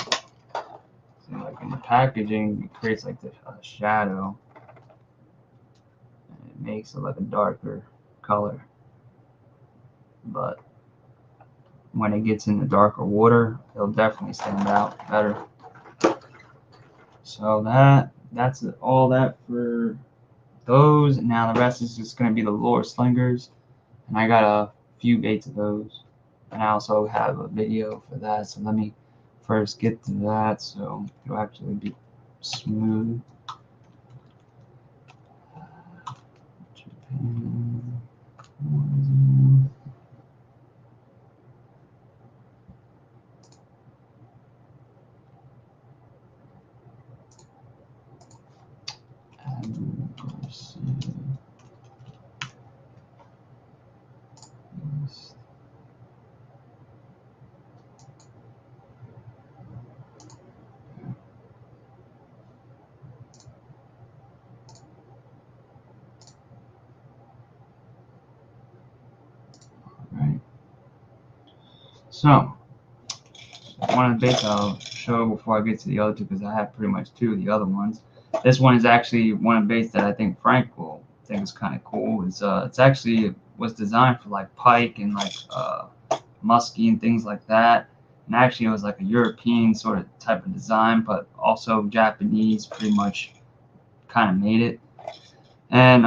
like in the packaging, it creates like the shadow. And it makes it like a darker color. But when it gets in the darker water, it'll definitely stand out better. So that's all that for those. Now the rest is just going to be the Lureslingers, and I got a few baits of those, and I also have a video for that. So let me first get to that so it'll actually be smooth. Japan. Right. So one of the baits I'll show before I get to the other two, because I have pretty much two of the other ones. This one is actually one of the baits that I think Frank will think is kind of cool. It's actually was designed for like pike and like muskie and things like that. And actually it was like a European sort of type of design, but also Japanese pretty much kind of made it. And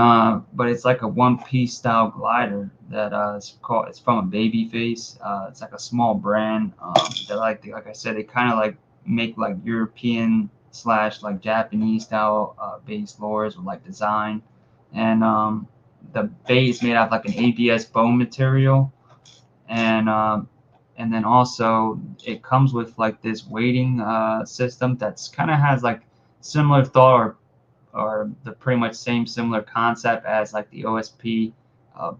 but it's like a one-piece style glider that it's from a Babyface. It's like a small brand that like I said, they kind of like make like European / like Japanese style base lures with like design. And the bait is made out of like an ABS bone material, and then also it comes with like this weighting system that's kind of has like similar thought or the pretty much similar concept as like the OSP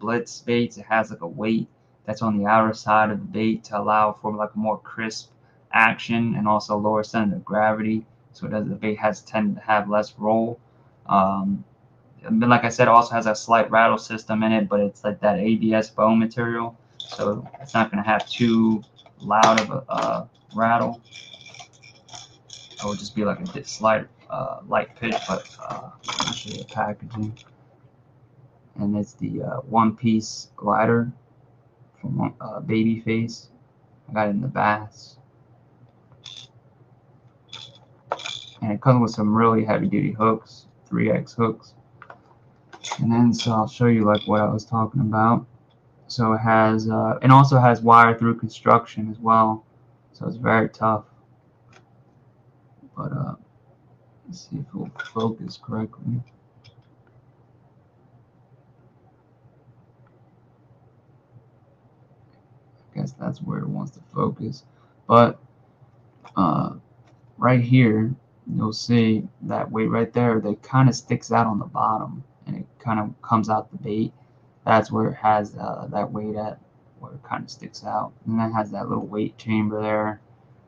Blitz baits. It has like a weight that's on the outer side of the bait to allow for like a more crisp action and also lower center of gravity, so the bait tend to have less roll. But like I said, it also has a slight rattle system in it, but it's like that ABS bone material, so it's not going to have too loud of a rattle. It will just be like a slight light pitch, but I'll show you the packaging. And it's the one-piece glider from Babyface. I got it in the bass. And it comes with some really heavy-duty hooks, 3X hooks. And then so I'll show you like what I was talking about. So it has, and also has wire through construction as well. So it's very tough. But let's see if it will focus correctly. I guess that's where it wants to focus. But right here, you'll see that weight right there, that kind of sticks out on the bottom, and it kind of comes out the bait. That's where it has that weight at, where it kind of sticks out. And that has that little weight chamber there.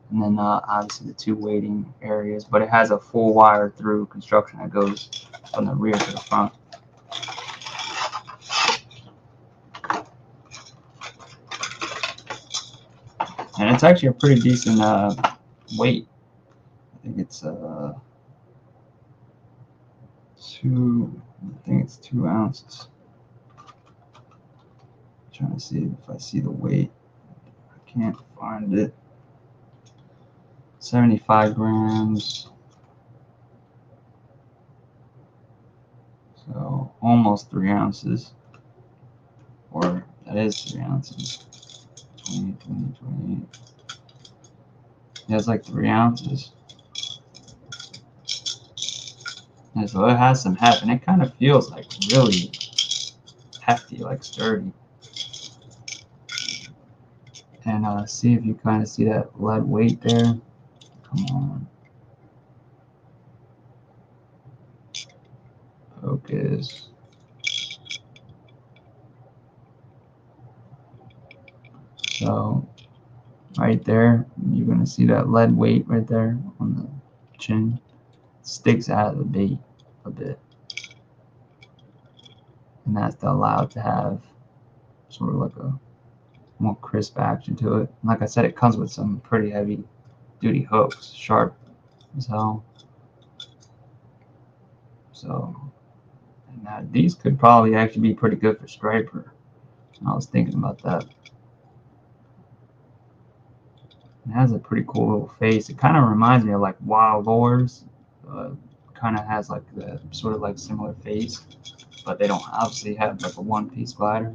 And then obviously the two weighting areas, but it has a full wire through construction that goes from the rear to the front. And it's actually a pretty decent weight. I think it's 2 ounces. I'm trying to see if I see the weight. I can't find it. 75 grams. So almost 3 ounces. Or that is 3 ounces. 20, 28. Yeah, it's like 3 ounces. And so it has some heft, and it kind of feels like really hefty, like sturdy. And see if you kind of see that lead weight there. Come on. Focus. So right there, you're going to see that lead weight right there on the chin. It sticks out of the bait a bit. And that's to allow it to have sort of like a more crisp action to it. And like I said, it comes with some pretty heavy duty hooks, sharp as hell. So, and these could probably actually be pretty good for striper. I was thinking about that. It has a pretty cool little face. It kind of reminds me of like wild boars. Kind of has like the sort of like similar face, but they don't obviously have like a one-piece glider.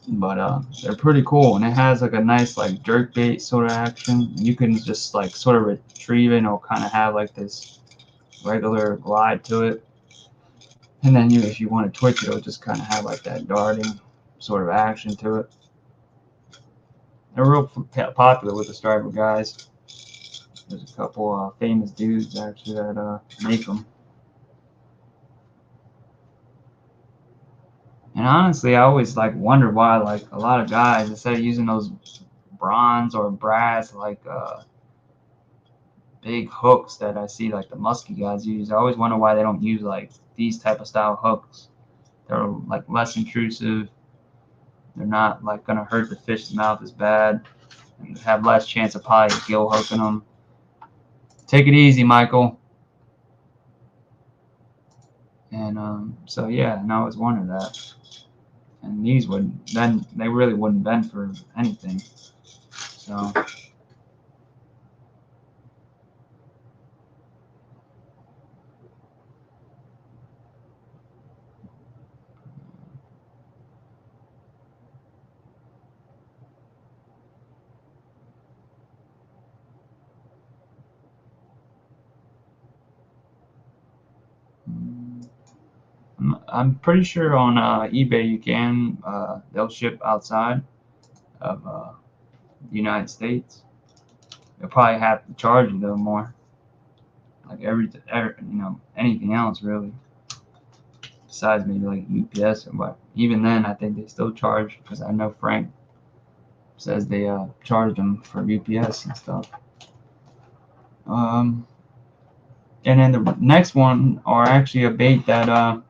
But they're pretty cool, and it has like a nice like jerk bait sort of action. You can just like sort of retrieve it, and it'll kind of have like this regular glide to it. And then if you want to twitch it, it'll just kind of have like that darting sort of action to it. They're real popular with the striper guys. There's a couple famous dudes actually that make them. And honestly, I always like wonder why like a lot of guys, instead of using those bronze or brass like big hooks that I see like the musky guys use, I always wonder why they don't use like these type of style hooks. They're like less intrusive. They're not like gonna hurt the fish's mouth as bad, and have less chance of probably gill hooking them. Take it easy, Michael. And so yeah, and I always wondered that. And these wouldn't then, they really wouldn't bend for anything. So I'm pretty sure on eBay you can they'll ship outside of the United States. They'll probably have to charge you though more, like anything else really, besides maybe like UPS. But even then, I think they still charge, because I know Frank says they charge them for UPS and stuff. And then the next one are actually a bait that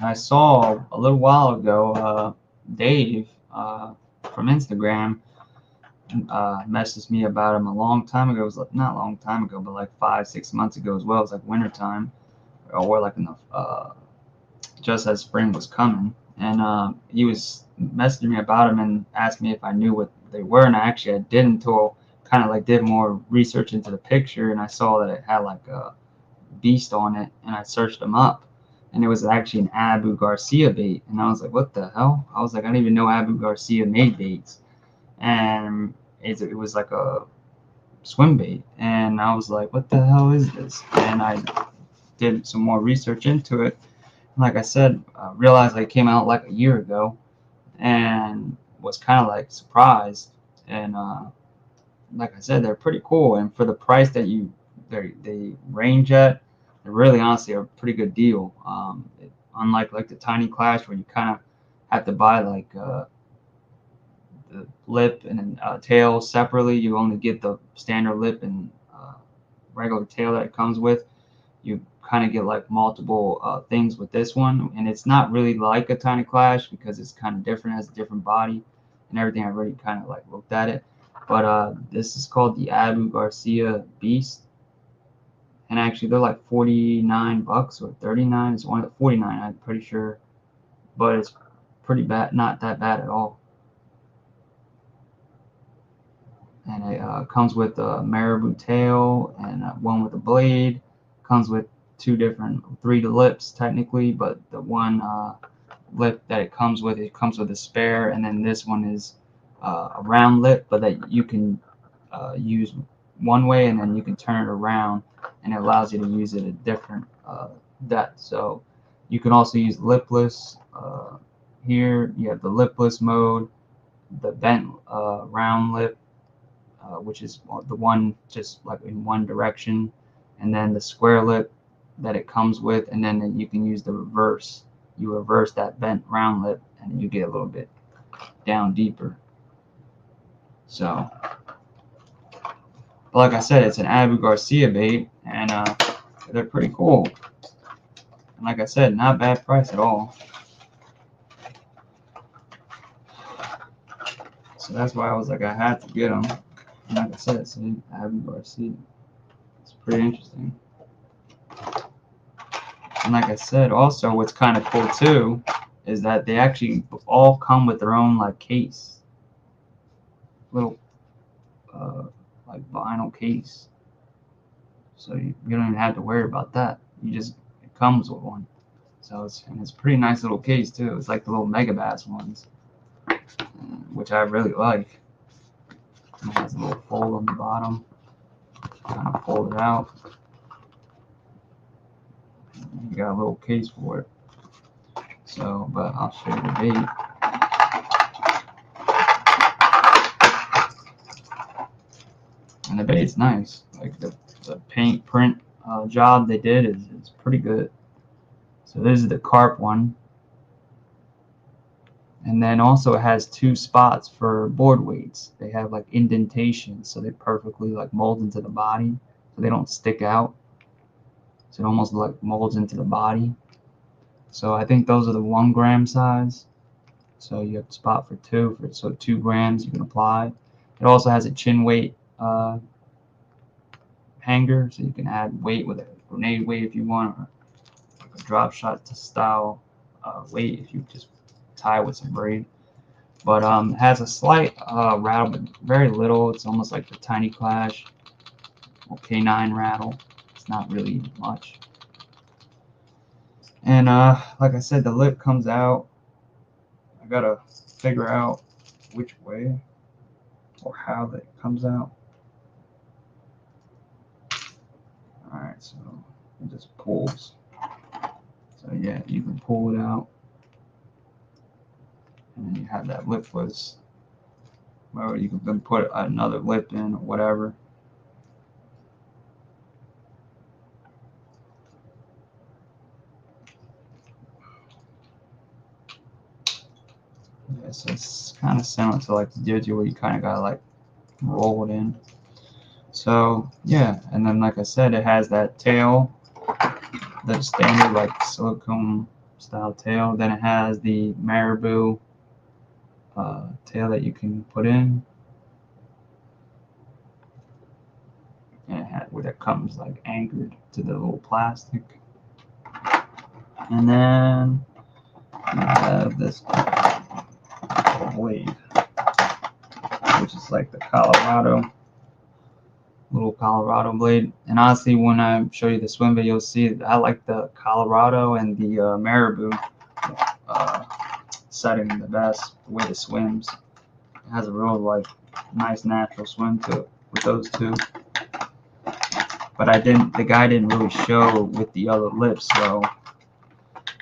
I saw a little while ago. Dave from Instagram messaged me about him a long time ago. It was like, not a long time ago, but like 5-6 months ago as well. It was like wintertime, or like in the just as spring was coming. And he was messaging me about them and asked me if I knew what they were. And I didn't until kind of like did more research into the picture, and I saw that it had like a beast on it, and I searched them up, and it was actually an Abu Garcia bait. And I was like, what the hell? I was like, I didn't even know Abu Garcia made baits. And it was like a swim bait, and I was like, what the hell is this? And I did some more research into it. Like I said, realized it came out like a year ago, and was kind of like surprised. And like I said, they're pretty cool, and for the price that they range at, they're really honestly a pretty good deal. Unlike like the Tiny Clash, where you kind of have to buy like the lip and tail separately. You only get the standard lip and regular tail that it comes with. You kind of get like multiple things with this one, and it's not really like a Tiny Clash because it's kind of different, has a different body and everything. I already kind of like looked at it, but this is called the Abu Garcia Beast, and actually they're like $49 or $39. It's one of the 49, I'm pretty sure, but it's pretty bad, not that bad at all. And it comes with a marabou tail and one with a blade. Comes with three lips technically, but the one lip that it comes with a spare, and then this one is a round lip, but that you can use one way, and then you can turn it around, and it allows you to use it at different depth. So you can also use lipless. Here you have the lipless mode, the bent round lip, which is the one just like in one direction, and then the square lip that it comes with, and then you can use the reverse. You reverse that bent round lip, and you get a little bit down deeper. So, but like I said, it's an Abu Garcia bait, and they're pretty cool. And like I said, not bad price at all. So that's why I was like, I had to get them. And like I said, see, Abu Garcia. It's pretty interesting. And like I said, also what's kind of cool too is that they actually all come with their own like case, little like vinyl case. So you don't even have to worry about that. It comes with one. So it's a pretty nice little case too. It's like the little Mega Bass ones, which I really like. It has a little fold on the bottom. Kind of fold it out. You got a little case for it. So, but I'll show you the bait. And the bait's nice. Like the paint print job they did is pretty good. So this is the carp one. And then also it has 2 spots for board weights. They have like indentations, so they perfectly like mold into the body, so they don't stick out. So it almost like molds into the body. So I think those are the 1 gram size. So you have a spot for 2, so 2 grams you can apply. It also has a chin weight hanger, so you can add weight with a grenade weight if you want, or like a drop shot style weight if you just tie with some braid. But it has a slight rattle, but very little. It's almost like the Tiny Clash or K9 rattle. It's not really much. And like I said, the lip comes out. I gotta figure out which way or how that comes out. Alright, so it just pulls. So yeah, you can pull it out. And then you have that lipless. Well, you can then put another lip in or whatever. Yeah, so it's kind of similar to like the Jojo where you kind of gotta like roll it in. So yeah, and then like I said, it has that tail, the standard like silicone style tail. Then it has the marabou tail that you can put in, and where that comes like anchored to the little plastic. And then you have this blade, which is like the little Colorado blade. And honestly, when I show you the swim video, you'll see I like the Colorado and the marabou setting the best, the way it swims. It has a real like nice natural swim to it with those 2. But the guy didn't really show with the other lips, so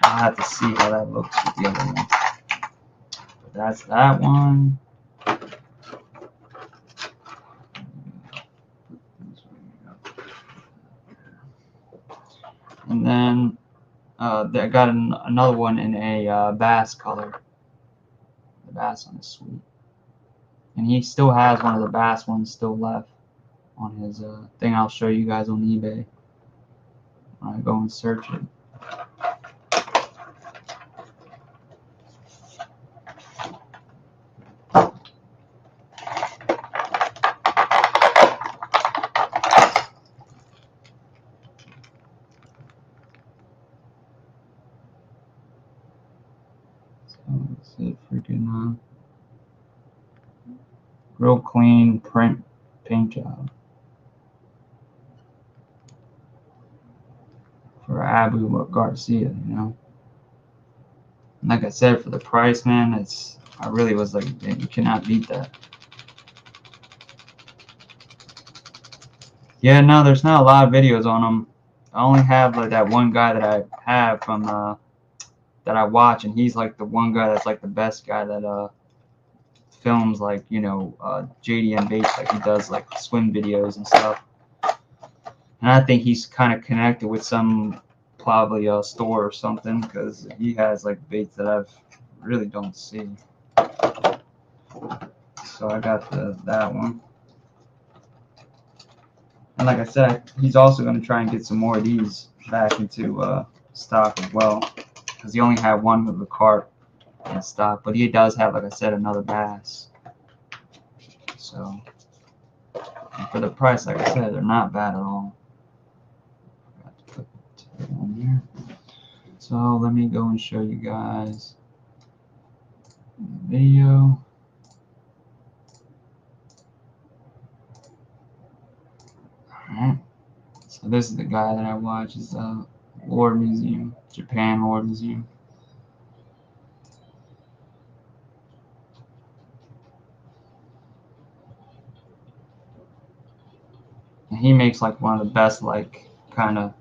I'll have to see how that looks with the other one. But that's that one. And then I got another one in a bass color. The bass one is sweet. And he still has one of the bass ones still left on his thing. I'll show you guys on eBay when I go and search it. Let's see, freaking real clean paint job for Abu Garcia, you know. And like I said, for the price, man, I really was like, you cannot beat that. Yeah, no, there's not a lot of videos on them. I only have like that one guy that I have from that I watch, and he's like the one guy that's like the best guy that films like, you know, JDM baits, like he does like swim videos and stuff. And I think he's kind of connected with some probably a store or something, because he has like baits that I really don't see. So I got that one. And like I said, he's also going to try and get some more of these back into stock as well, because he only had one of the carp in stock, but he does have, like I said, another bass. So for the price, like I said, they're not bad at all. Forgot to put it on here. So let me go and show you guys. video. Alright. So this is the guy that I watch. Is Lord Museum, Japan Lord Museum. And he makes like one of the best like kind of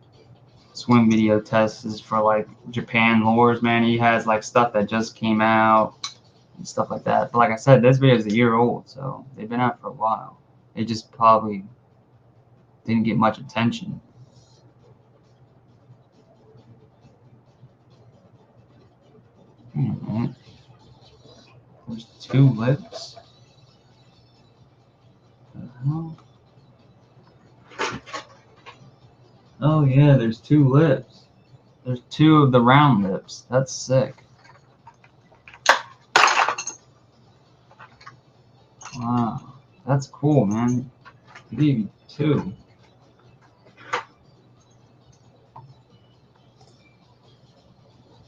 swim video tests for like Japan lures, man. He has like stuff that just came out and stuff like that. But like I said, this video is a year old, so they've been out for a while. They just probably didn't get much attention. Man. There's 2 lips. What the hell? Oh yeah, there's 2 lips. There's 2 of the round lips. That's sick. Wow, that's cool, man. Maybe 2.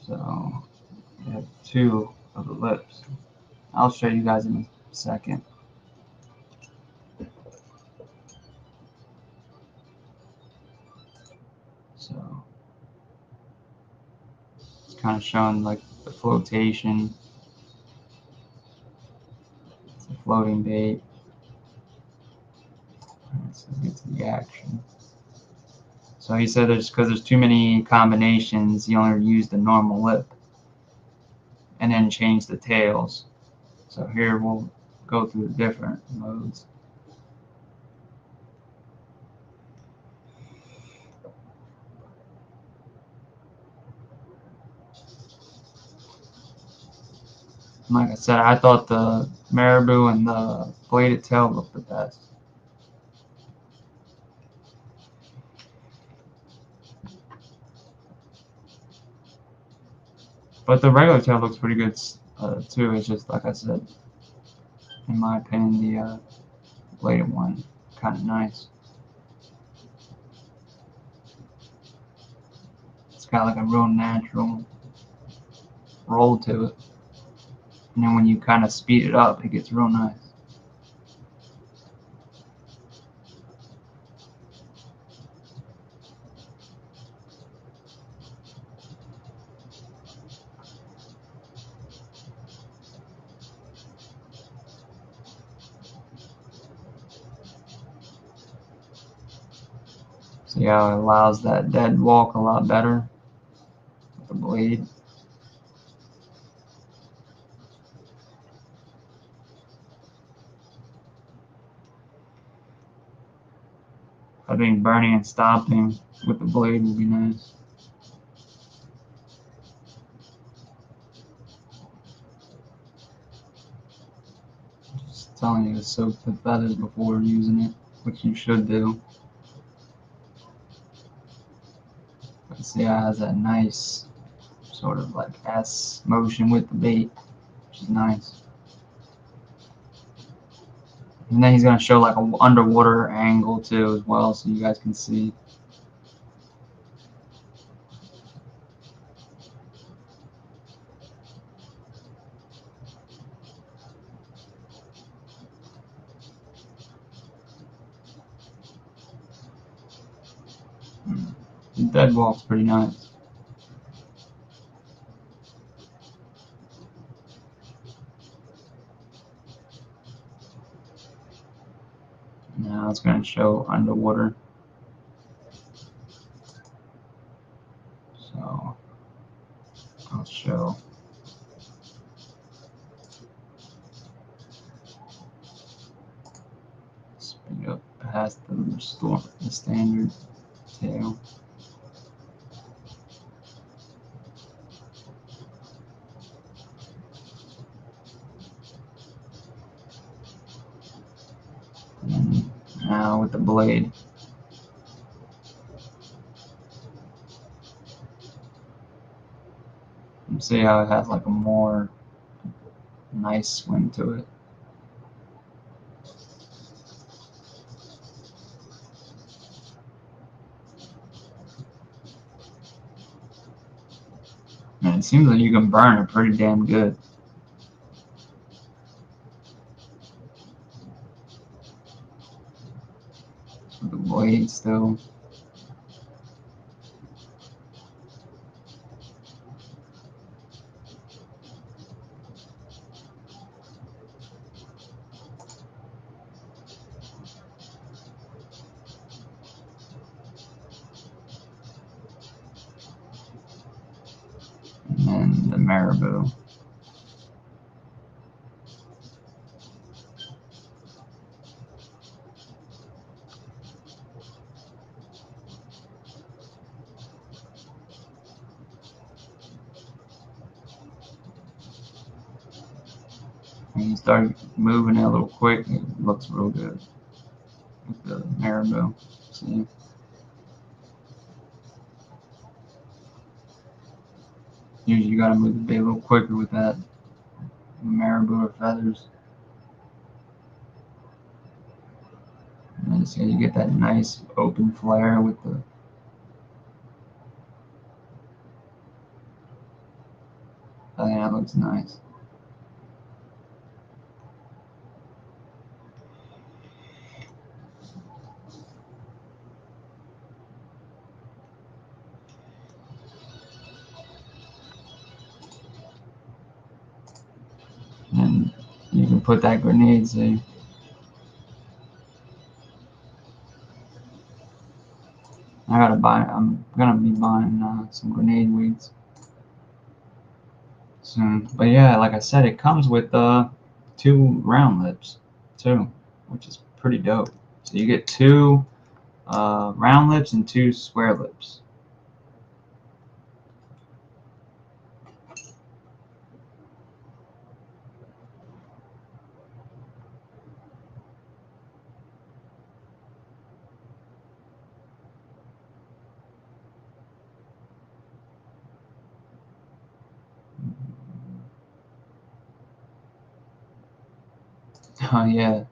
So, we have 2 of the lips. I'll show you guys in a second. So, it's kind of showing like the flotation. It's a floating bait. Let's get to the action. So he said because there's too many combinations, he only used the normal lip and then changed the tails. So here we'll go through the different modes. Like I said, I thought the marabou and the bladed tail looked the best. But the regular tail looks pretty good too. It's just like I said, in my opinion, the bladed one kind of nice. It's got like a real natural roll to it, and then when you kind of speed it up, it gets real nice. See how it allows that dead walk a lot better with the blade. I think burning and stopping with the blade would be nice. Just telling you to soak the feathers before using it, which you should do. But see how it has that nice sort of like S motion with the bait, which is nice. And then he's going to show like an underwater angle too as well, so you guys can see. The dead walk's pretty nice. Now it's going to show underwater. So I'll show. Speed up past the standard tail. And now with the blade. You see how it has like a more nice swing to it. And it seems like you can burn it pretty damn good. weight still. And the marabou. When you start moving it a little quick, it looks real good with the marabou. See? Usually you gotta move the bait a little quicker with that marabou or feathers. And then so you get that nice open flare with the. I think that looks nice. And you can put that grenade, see? I'm gonna be buying some grenade weights soon. But yeah, like I said, it comes with 2 round lips too, which is pretty dope. So you get 2 round lips and 2 square lips. Oh yeah,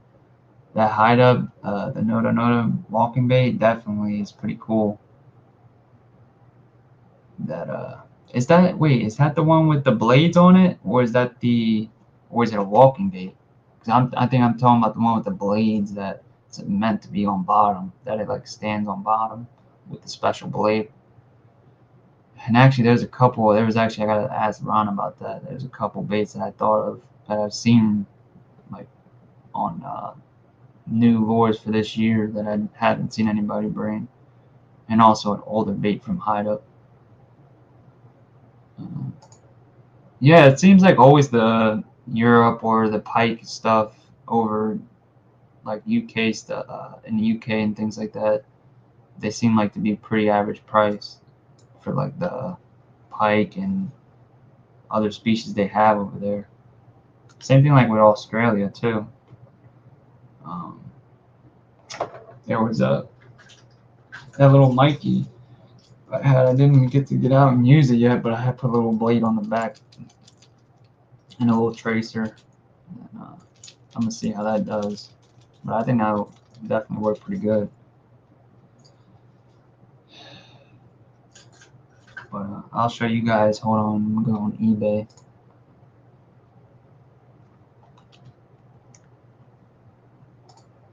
that hide up, the Noda walking bait definitely is pretty cool. That is that the one with the blades on it, or is it a walking bait? Because I think I'm talking about the one with the blades that it's meant to be on bottom, that it like stands on bottom with the special blade. And actually, there was actually, I gotta ask Ron about that. There's a couple baits that I thought of that I've seen like on new lures for this year that I haven't seen anybody bring, and also an older bait from Hide Up. Yeah, it seems like always the Europe or the pike stuff over like UK stuff in the UK and things like that. They seem like to be pretty average price for like the pike and other species they have over there. Same thing like with Australia too. Um, there was that little Mikey I had. I didn't get to get out and use it yet, but I had put a little blade on the back and a little tracer. And, I'm gonna see how that does, but I think that'll definitely work pretty good. But I'll show you guys. Hold on, I'm gonna go on eBay.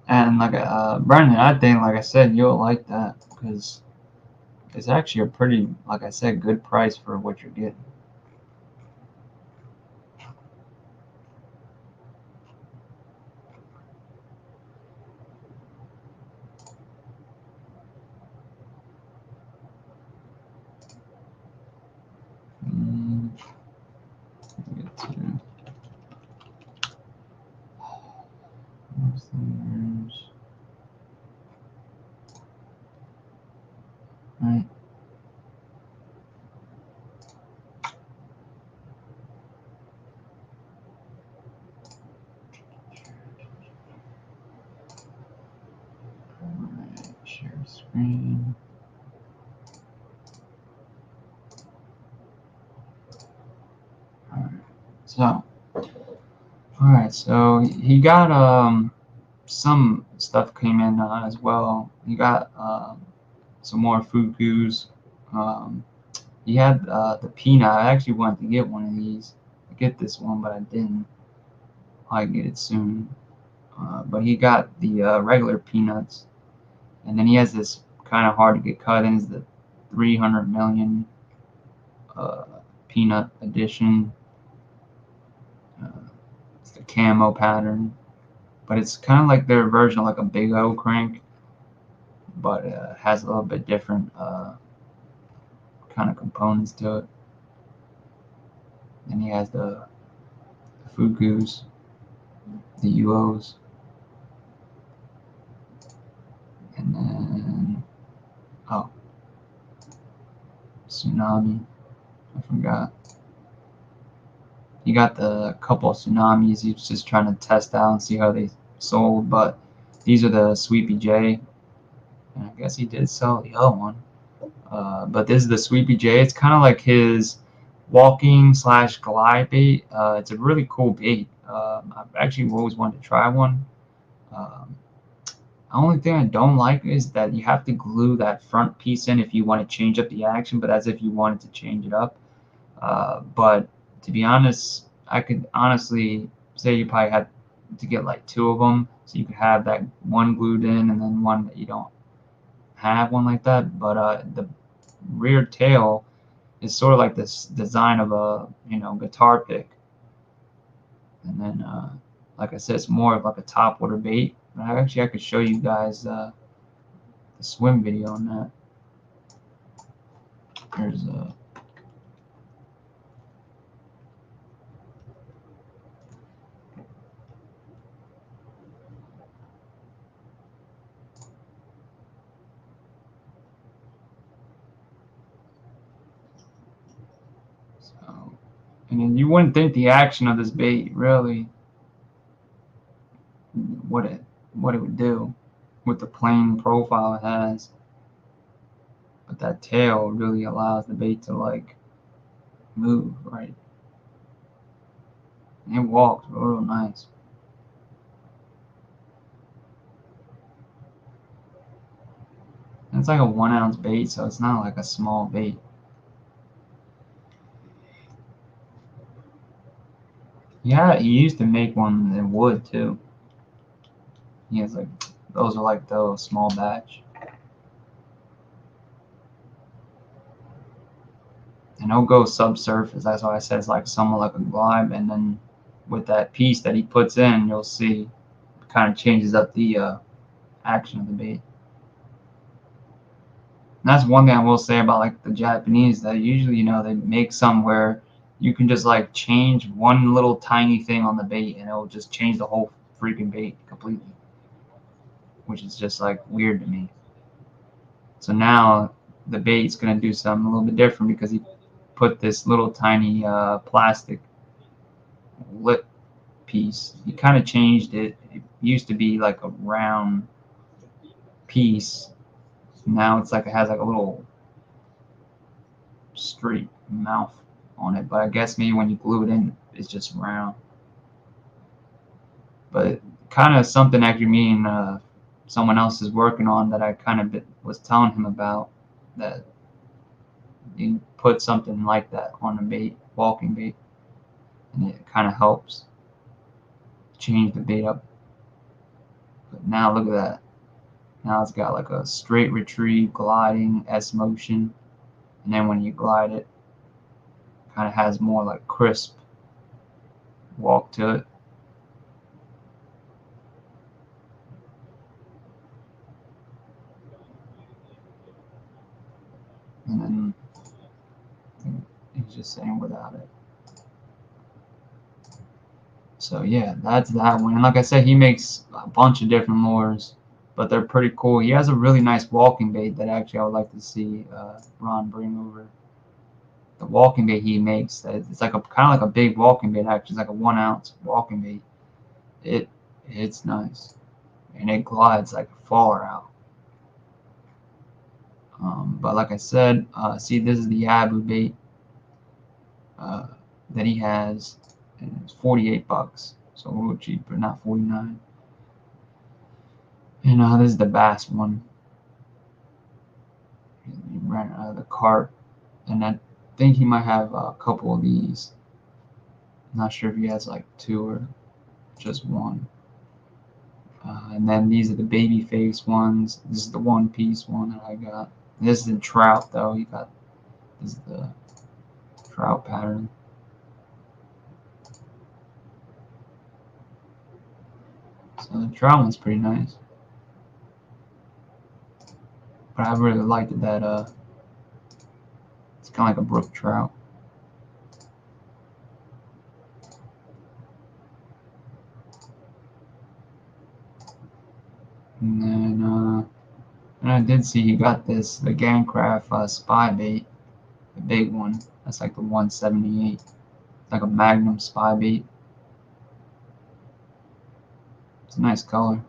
And like Brandon, I think like I said, you'll like that because it's actually a pretty, like I said, good price for what you're getting. Get to Lureslingers. Right. Alright, share screen. Alright, so he got some stuff came in as well. He got some more fukus. He had the peanut. I actually wanted to get one of these. I get this one, but I didn't. I'll get it soon. But he got the regular peanuts. And then he has this kind of hard to get cut in is the 300 million peanut edition. It's the camo pattern, but it's kind of like their version of like a Big O crank, but has a little bit different kind of components to it. And he has the Fukus, the UOs, and then Tsunami. I forgot. He got the couple of Tsunamis. He's just trying to test out and see how they sold. But these are the Sweepy J. And I guess he did sell the other one. But this is the Sweepy J. It's kind of like his walking / glide bait. It's a really cool bait. I've actually always wanted to try one. The only thing I don't like is that you have to glue that front piece in if you want to change up the action, but as if you wanted to change it up. But to be honest, I could honestly say you probably had to get like 2 of them, so you could have that one glued in and then one that you don't have one like that. But the rear tail is sort of like this design of a guitar pick, and then like I said, it's more of like a top water bait. But I could show you guys the swim video on that. There's a and then you wouldn't think the action of this bait really what it would do with the plain profile it has, but that tail really allows the bait to like move right. And it walks real nice. And it's like a 1 ounce bait, so it's not like a small bait. Yeah, he used to make one in wood too. He has like those are like those small batch. And he'll go subsurface. That's why I said it's like somewhat like a glide. And then with that piece that he puts in, you'll see it kind of changes up the action of the bait. And that's one thing I will say about like the Japanese, that usually they make some where you can just like change one little tiny thing on the bait and it'll just change the whole freaking bait completely, which is just like weird to me. So now the bait's gonna do something a little bit different because he put this little tiny plastic lip piece. He kind of changed it. It used to be like a round piece. Now it's like it has like a little straight mouth on it. But I guess maybe when you glue it in, it's just round. But kind of something actually me and someone else is working on that I kind of was telling him about, that you put something like that on a bait, walking bait, and it kind of helps change the bait up. But now look at that. Now it's got like a straight retrieve, gliding, S motion, and then when you glide it, kind of has more like crisp walk to it. And then he's just saying without it. So yeah, that's that one. And like I said, he makes a bunch of different lures, but they're pretty cool. He has a really nice walking bait that actually I would like to see Ron bring over. The walking bait he makes, it's like a kind of like a big walking bait. Actually, it's like a 1 ounce walking bait. It's nice, and it glides like far out. But like I said, see, this is the Abu bait that he has, and it's $48, so a little cheaper, not 49. And this is the bass one. He ran out of the cart, and I think he might have a couple of these. I'm not sure if he has like 2 or just 1. And then these are the baby face ones. This is the one piece one that I got. This is the trout though. This is the trout pattern. So the trout one's pretty nice. But I really liked that it's kinda like a brook trout. And then and I did see you got this, the Gancraft spy bait, the big one. That's like the 178. It's like a Magnum spy bait. It's a nice color.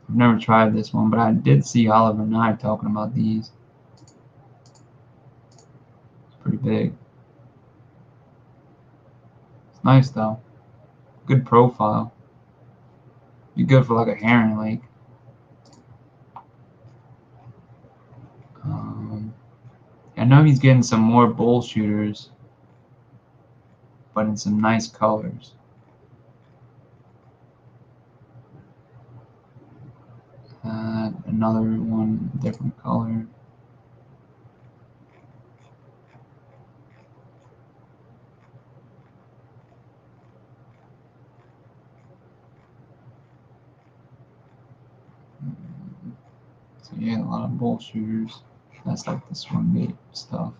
I've never tried this one, but I did see Oliver Nye talking about these. It's pretty big. It's nice though. Good profile. Be good for like a herring lake. I know he's getting some more bull shooters, but in some nice colors. Another one, different color. So yeah, a lot of bull shooters. That's like the swim bait stuff.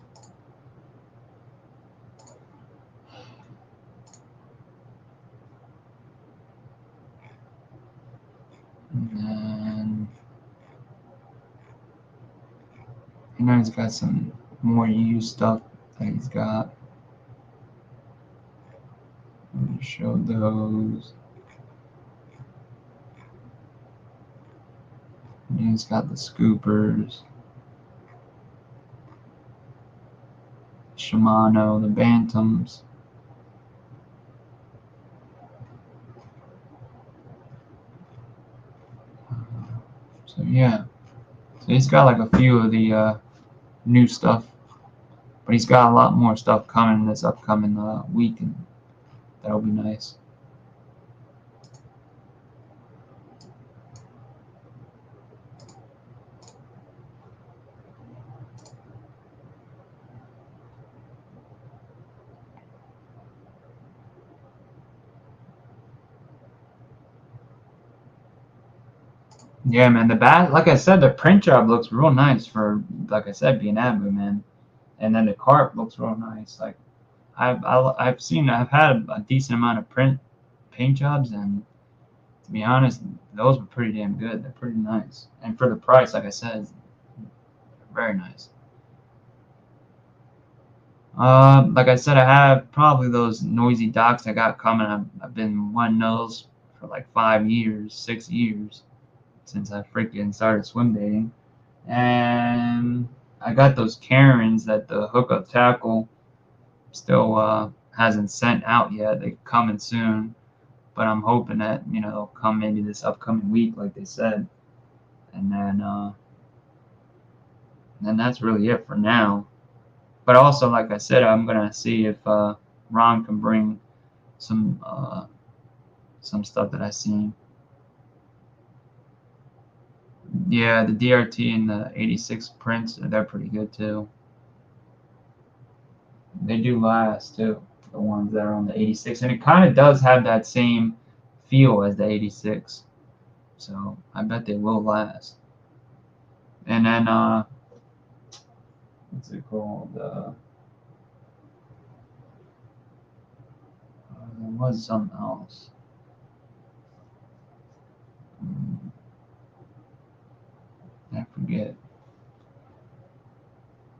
And then I know he's got some more used stuff that he's got. Let me show those. And he's got the scoopers, Shimano, the Bantams. So yeah, so he's got like a few of the new stuff, but he's got a lot more stuff coming this upcoming week, and that'll be nice. Yeah, man, the back, like I said, the print job looks real nice for, like I said, being Abu, man. And then the carp looks real nice. Like I've had a decent amount of paint jobs, and to be honest, those were pretty damn good. They're pretty nice, and for the price, like I said, very nice. Like I said, I have probably those noisy docks I got coming. I've been wanting those for like 5 years, 6 years since I freaking started swim baiting, and I got those Karens that the hookup tackle still hasn't sent out yet. They're coming soon, but I'm hoping that they'll come maybe this upcoming week, like they said, and then that's really it for now. But also, like I said, I'm gonna see if Ron can bring some stuff that I seen. Yeah, the DRT and the 86 prints, they're pretty good too. They do last too, the ones that are on the 86, and it kind of does have that same feel as the 86. So I bet they will last. And then what's it called? There was something else. I forget.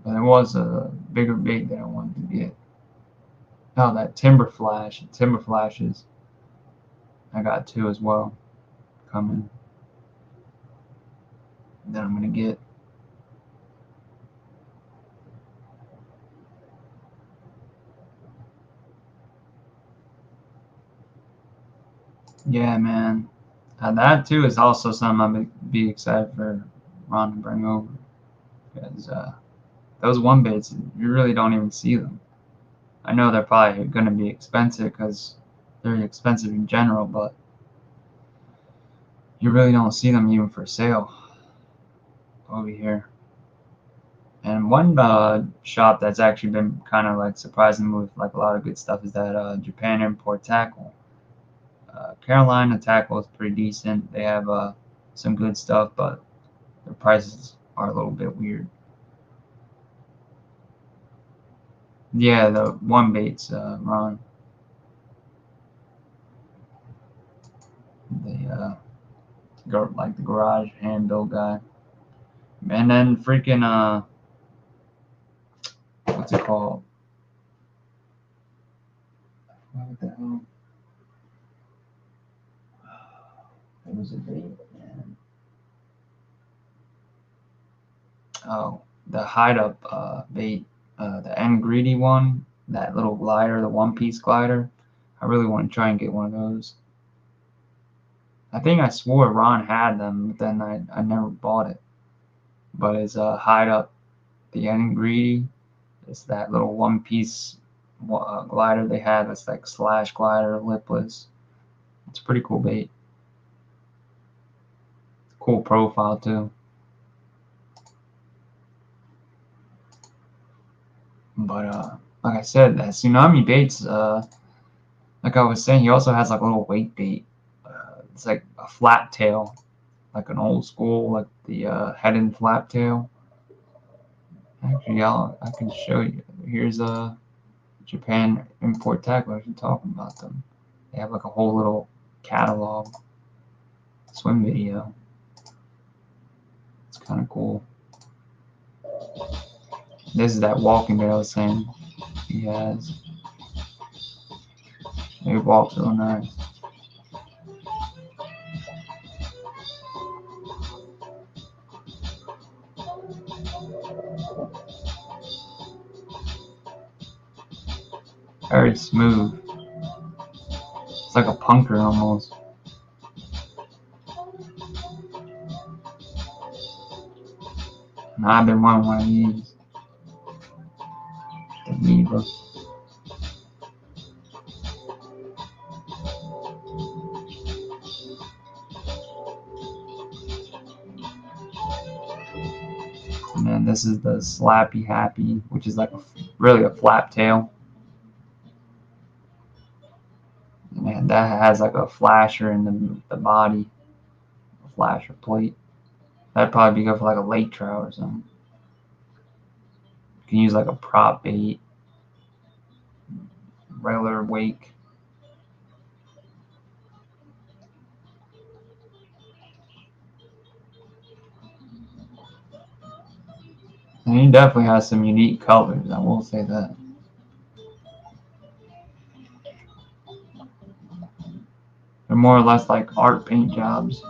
But there was a bigger bait that I wanted to get. Oh, that timber flashes. I got two as well coming. That I'm gonna get. Yeah, man. That too is also something I'm be excited for Ron to bring over, because those one baits, you really don't even see them. I know they're probably going to be expensive because they're expensive in general, but you really don't see them even for sale over here. And one shop that's actually been kind of like surprising me with like a lot of good stuff is that Japanimport tackle. Carolina tackle is pretty decent. They have some good stuff, but their prices are a little bit weird. Yeah, the one baits, Ron. The like the garage hand build guy. And then freaking what's it called? What the hell? It was a bait, man. Oh, the hide up bait, the end greedy one, that little glider, the one piece glider. I really want to try and get one of those. I think I swore Ron had them, but then I never bought it. But it's hide up the end greedy. It's that little one piece glider they had that's like slash glider, lipless. It's a pretty cool bait. Cool profile too. But like I said, that tsunami baits, like I was saying, he also has like a little weight bait. It's like a flat tail, like an old school, like the head and flap tail. Actually, I can show you. Here's a Japan import tackle. I was talking about them. They have like a whole little catalog swim video. It's kind of cool. This is that walking bait I was saying he has. It walks real nice. Very smooth. It's like a punker almost. And I've been wanting one of these. The Neva. And then this is the Slappy Happy, which is like really a flap tail. And that has like a flasher in the body, a flasher plate. That'd probably be good for like a lake trout or something. You can use like a prop bait, regular wake. And he definitely has some unique colors, I will say that. They're more or less like art paint jobs.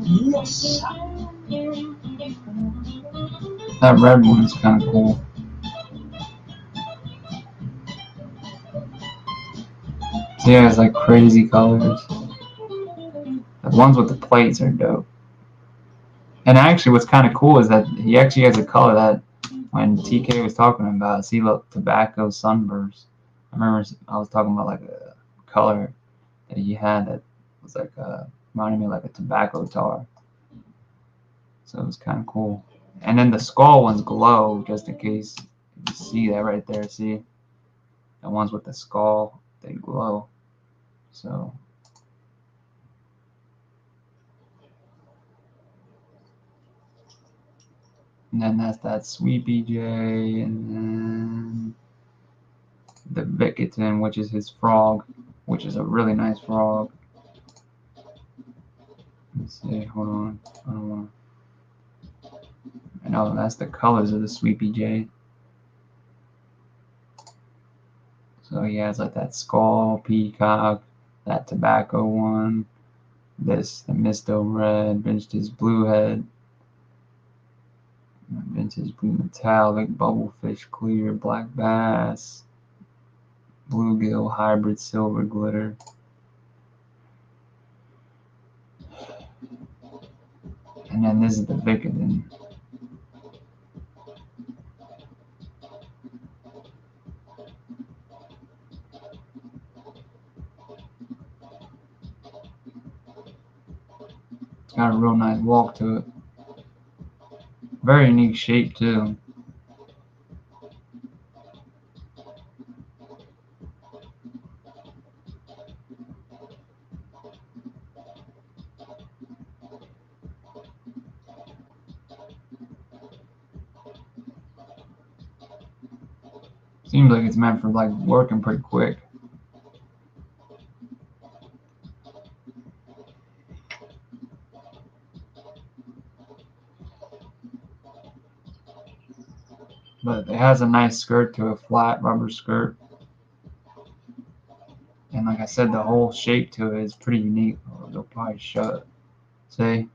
Yes. That red one is kind of cool. So yeah, it's like crazy colors. The ones with the plates are dope. And actually, what's kind of cool is that he actually has a color that when TK was talking about, see, look, tobacco sunburst. I remember I was talking about like a color that he had that was like reminded me of like a tobacco tar. So it was kind of cool. And then the skull ones glow, just in case you see that right there. See, the ones with the skull, they glow. So. And then that's that Sweepy J, and then the Vickerton, which is his frog, which is a really nice frog. Let's see, hold on. I don't want to. I know that's the colors of the Sweepy J. So he has like that skull, peacock, that tobacco one, this, the Misto red, vintage blue head, vintage blue metallic, bubblefish clear, black bass, bluegill hybrid silver glitter. And then this is the Vicodin. It's got a real nice walk to it. Very unique shape too. Seems like it's meant for like working pretty quick. But it has a nice skirt to a flat rubber skirt. And like I said, the whole shape to it is pretty unique. They'll probably show it. See?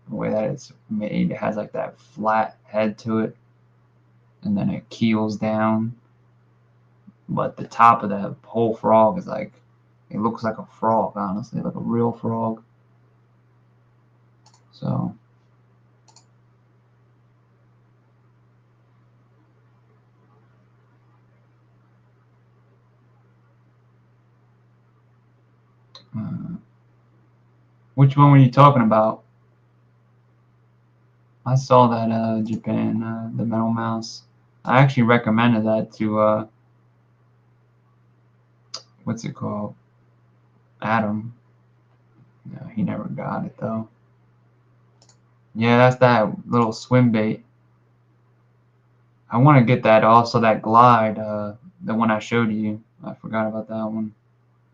The way that it's made, it has like that flat head to it. And then it keels down. But the top of that whole frog is like, it looks like a frog, honestly, like a real frog. So. Which one were you talking about? I saw that Japan, the metal mouse. I actually recommended that to what's it called? Adam. No, he never got it though. Yeah, that's that little swim bait. I want to get that also, that glide, the one I showed you. I forgot about that one.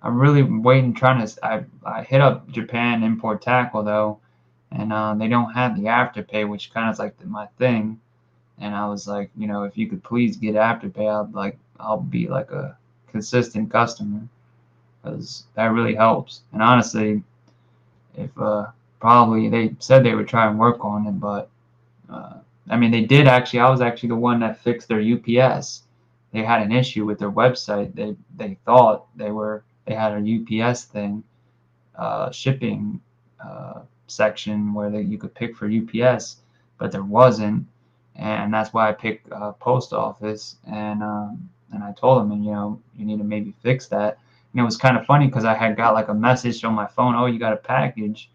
I'm really waiting, trying to. I hit up Japanimport Tackle though, and they don't have the afterpay, which kind of is like my thing. And I was like, you know, if you could please get afterpay, I'll be like a consistent customer, because that really helps. And honestly, if probably they said they would try and work on it, but I mean, they did actually. I was actually the one that fixed their UPS. They had an issue with their website. They thought they had a UPS thing, shipping section where you could pick for UPS, but there wasn't, and that's why I picked post office. And I told them, and you know, you need to maybe fix that. And it was kind of funny because I had got like a message on my phone, oh, you got a package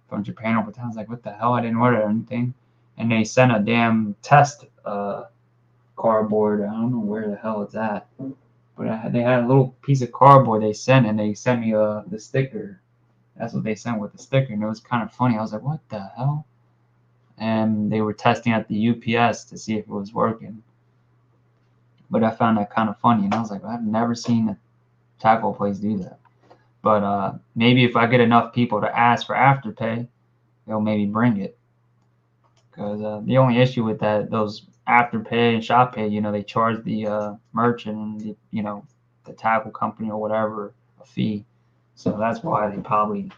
from Japan over time. I was like, what the hell? I didn't order anything. And they sent a damn test cardboard. I don't know where the hell it's at, but they had a little piece of cardboard they sent, and they sent me the sticker. That's what they sent with the sticker, and it was kind of funny. I was like, what the hell? And they were testing at the UPS to see if it was working. But I found that kind of funny, and I was like, I've never seen a tackle place do that. But maybe if I get enough people to ask for afterpay, they'll maybe bring it. Because the only issue with those afterpay and shop pay, you know, they charge the merchant and the tackle company or whatever a fee. So that's why they probably,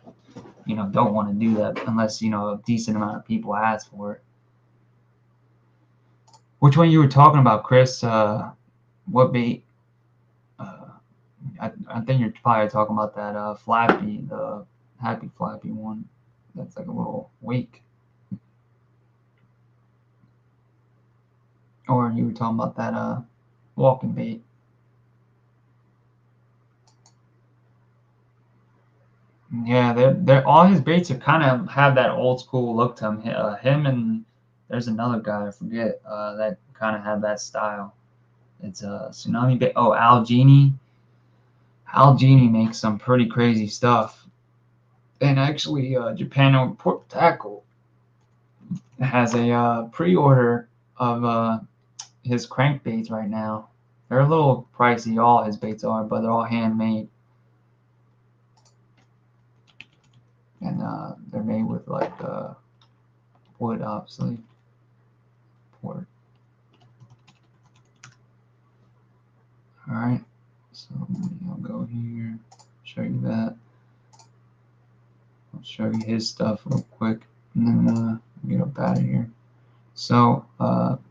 don't want to do that unless, a decent amount of people ask for it. Which one you were talking about, Chris? What bait? I think you're probably talking about that flappy, the happy flappy one. That's like a little wake. Or you were talking about that walking bait. Yeah, they're all his baits are kind of have that old school look to him. Him and there's another guy I forget that kind of have that style. It's a tsunami bait. Oh, Al Genie. Al Genie makes some pretty crazy stuff. And actually, Japanimport Tackle has a pre-order of his crankbaits right now. They're a little pricey, all his baits are, but they're all handmade. And they're made with like wood, obviously. Port. All right, so I'll go here, show you that. I'll show you his stuff real quick, and then get up out of here. So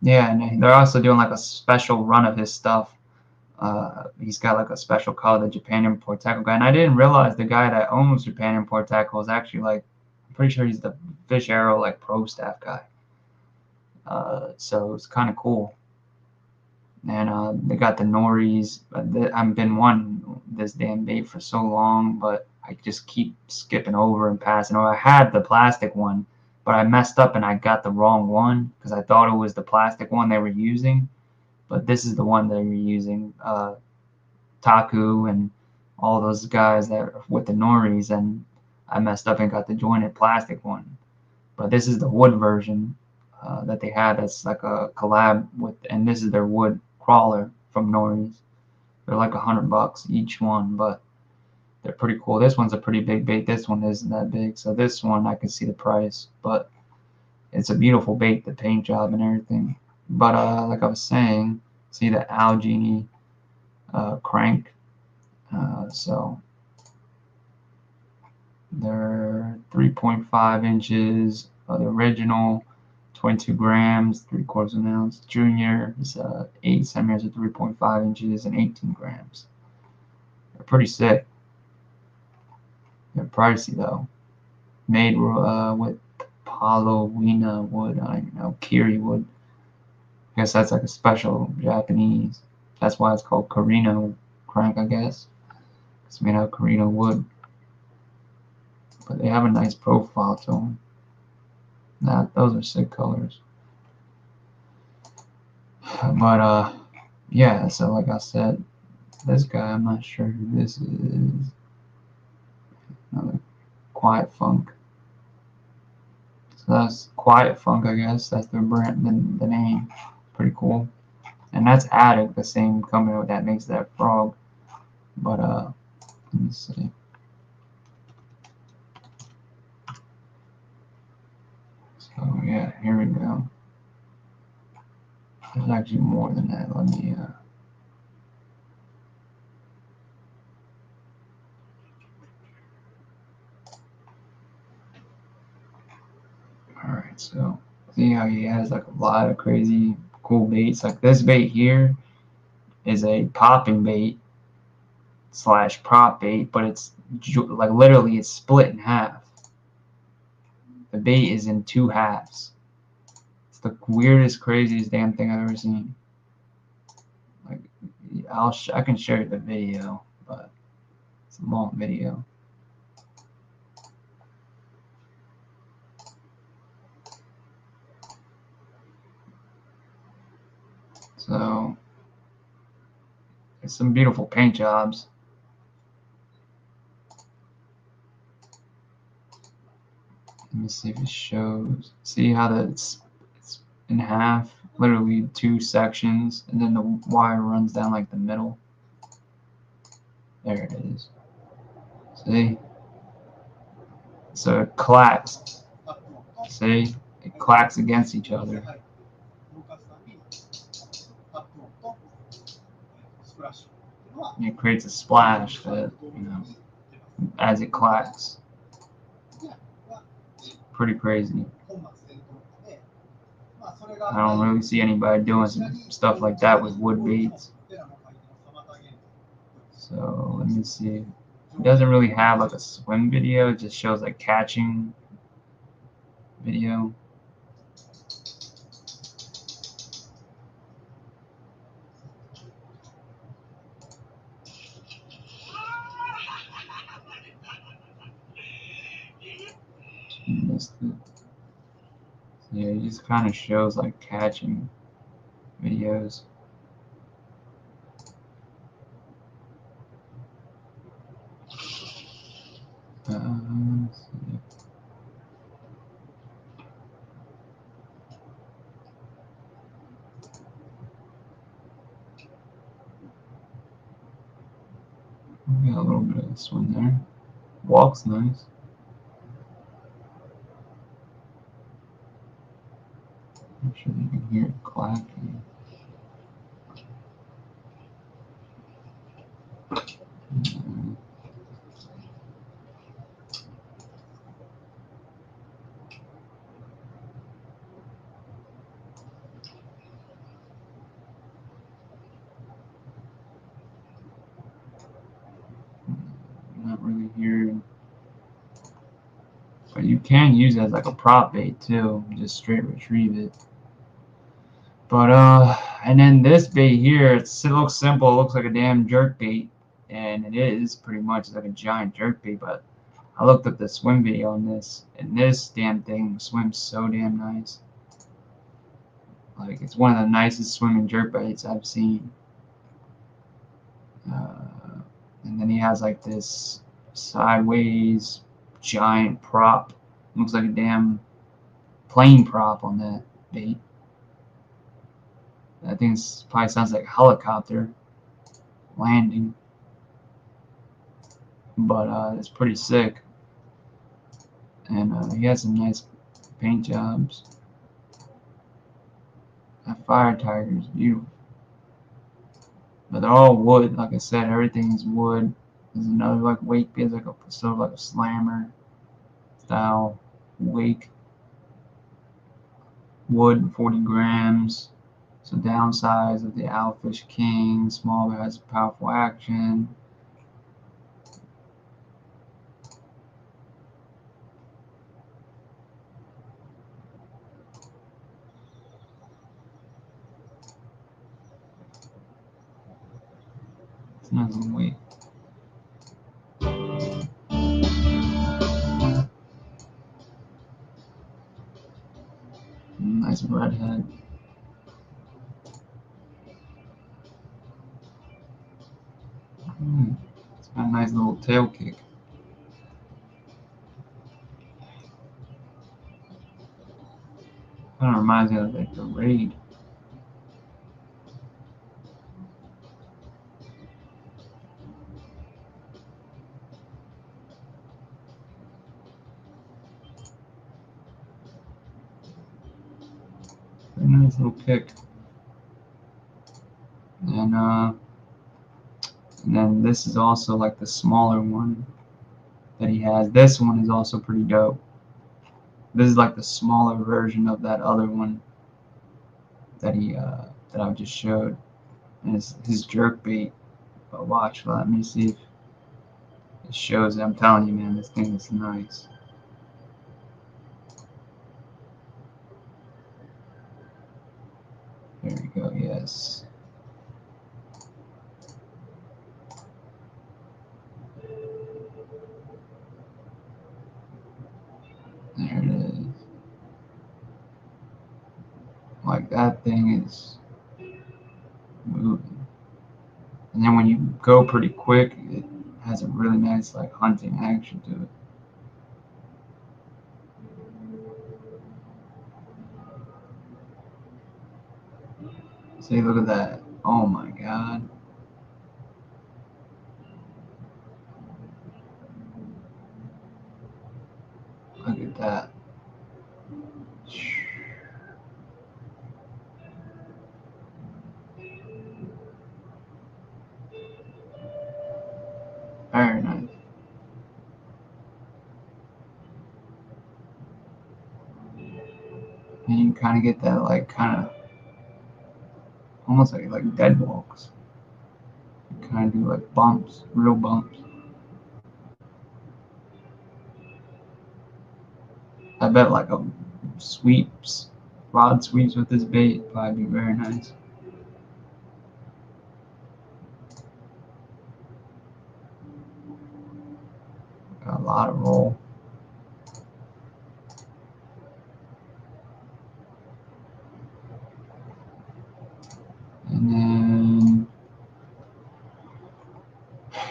yeah, and they're also doing like a special run of his stuff. He's got like a special color, the Japanimport tackle guy, and I didn't realize the guy that owns Japanimport tackle is actually like, I'm pretty sure he's the Fish Arrow like pro staff guy. So it's kind of cool. And they got the Noris. I've been wanting this damn bait for so long, but I just keep skipping over and passing over. I had the plastic one, but I messed up and I got the wrong one because I thought it was the plastic one they were using, but this is the one they were using. Taku and all those guys that with the Noris, and I messed up and got the jointed plastic one. But this is the wood version that they had. That's like a collab with, and this is their wood crawler from Noris. They're like $100 each one, but they're pretty cool. This one's a pretty big bait. This one isn't that big, so this one I can see the price, but it's a beautiful bait, the paint job and everything. But like I was saying, see the algae crank. So they're 3.5 inches. The original 22 grams, 3/4 of an ounce. Junior is 8 centimeters at 3.5 inches and 18 grams. They're pretty sick. They're pricey though. Made with Palowina wood. I don't even know, Kiri wood. I guess that's like a special Japanese. That's why it's called Carino crank, I guess. It's made out of Carino wood. But they have a nice profile to them. Those are sick colors. But yeah, so like I said, this guy, I'm not sure who this is. Another Quiet Funk. So that's Quiet Funk, I guess. That's their brand, the name. Pretty cool. And that's Attic, the same company that makes that frog. But let me see. So yeah, here we go. There's actually more than that. Let me Alright, so see how he has like a lot of crazy cool baits. Like this bait here is a popping bait / prop bait, but it's like literally it's split in half. The bait is in 2 halves. It's the weirdest, craziest damn thing I've ever seen. Like I can show you the video, but it's a long video. So it's some beautiful paint jobs. Let me see if it shows. See how it's in half, literally 2 sections, and then the wire runs down like the middle. There it is. See? So it clacks. See? It clacks against each other. And it creates a splash that, as it clacks. It's pretty crazy. I don't really see anybody doing some stuff like that with wood baits. So let me see. It doesn't really have like a swim video, it just shows like catching video. Yeah, it just kind of shows like catching videos. Let's see. We got a little bit of this one there. Walks nice. I'm sure you can hear it clacking. here. But you can use it as like a prop bait too, just straight retrieve it. But and then this bait here, it looks simple. It looks like a damn jerk bait, and it is pretty much like a giant jerk bait. But I looked up the swim video on this, and this damn thing swims so damn nice. Like, it's one of the nicest swimming jerk baits I've seen. And then he has like this sideways giant prop. Looks like a damn plane prop on that bait. I think it probably sounds like a helicopter landing. But it's pretty sick. And he has some nice paint jobs. That fire tiger is beautiful. But they're all wood. Like I said, everything is wood. There's another like wake bait, like a sort of like a slammer style wake. Wood, 40 grams. So downsize of the Owlfish King. Smaller, has powerful action. It's not gonna wait. Nice redhead. It's got a nice little tail kick. Kind of reminds me of like the Raid. Very nice little kick. And then this is also like the smaller one that he has. This one is also pretty dope. This is like the smaller version of that other one that I just showed. And it's his jerk bait. But watch, let me see if it shows it. I'm telling you, man, this thing is nice. There we go, yes. There it is. Like, that thing is moving. And then when you go pretty quick, it has a really nice like hunting action to it. See, look at that. Oh my god. Look at that. Very nice. And you kind of get that like kind of almost like dead walks. You kind of do like bumps, real bumps. I bet like a rod sweeps with this bait would probably be very nice. Got a lot of roll.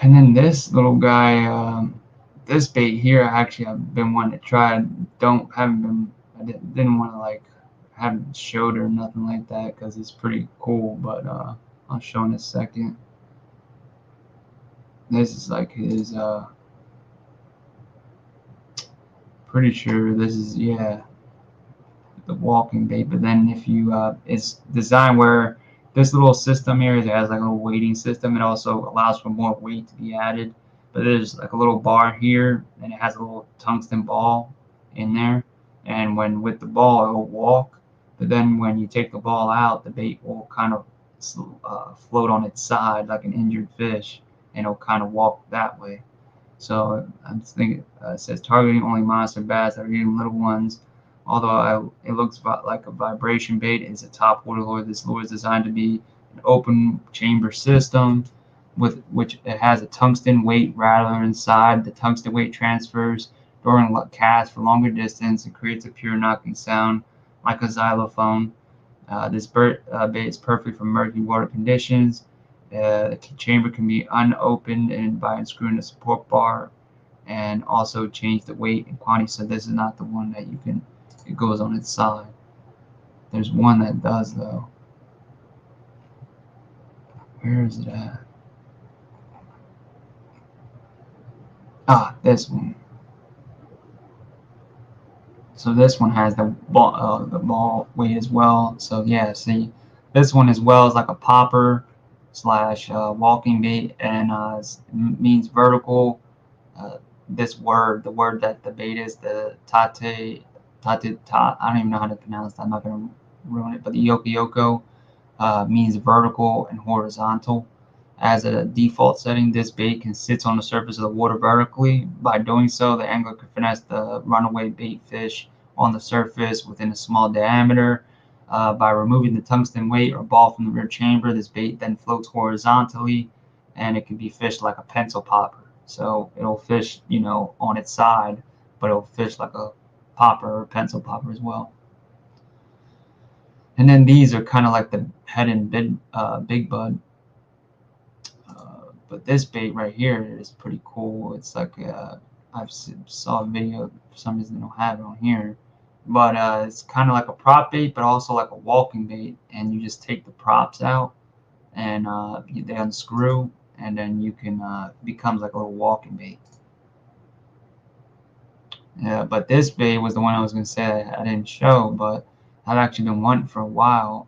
And then this little guy, this bait here, actually I've been wanting to try. I didn't want to like haven't showed or nothing like that because it's pretty cool. But I'll show in a second. This is like his. Pretty sure this is the walking bait. But then if you it's designed where this little system here has like a little weighting system. It also allows for more weight to be added. But there's like a little bar here, and it has a little tungsten ball in there. And when with the ball, it will walk. But then when you take the ball out, the bait will kind of float on its side like an injured fish, and it'll kind of walk that way. So I'm thinking it says targeting only monster bass that are eating little ones. Although it looks like a vibration bait, it's a top water lure. This lure is designed to be an open chamber system with which it has a tungsten weight rattler inside. The tungsten weight transfers during cast for longer distance and creates a pure knocking sound like a xylophone. This bait is perfect for murky water conditions. The chamber can be unopened and by unscrewing the support bar, and also change the weight and quantity. So this is not the one that you can, it goes on its side. There's one that does though. Where is it at? Ah, this one. So this one has the ball weight as well. So yeah, see, this one as well is like a popper slash walking bait, and means vertical. Uh, this word, the word that the bait is, the tate, I don't even know how to pronounce that. I'm not going to ruin it, but the yoko means vertical and horizontal. As a default setting, this bait can sit on the surface of the water vertically. By doing so, the angler can finesse the runaway bait fish on the surface within a small diameter. By removing the tungsten weight or ball from the rear chamber, this bait then floats horizontally, and it can be fished like a pencil popper. So it'll fish, on its side, but it'll fish like a popper or pencil popper as well. And then these are kind of like the head and big bud. But this bait right here is pretty cool. It's like I've saw a video. For some reason, they don't have it on here. But it's kind of like a prop bait, but also like a walking bait. And you just take the props out, and they unscrew, and then you can becomes like a little walking bait. Yeah, but this bait was the one I was gonna say I didn't show, but I've actually been wanting for a while.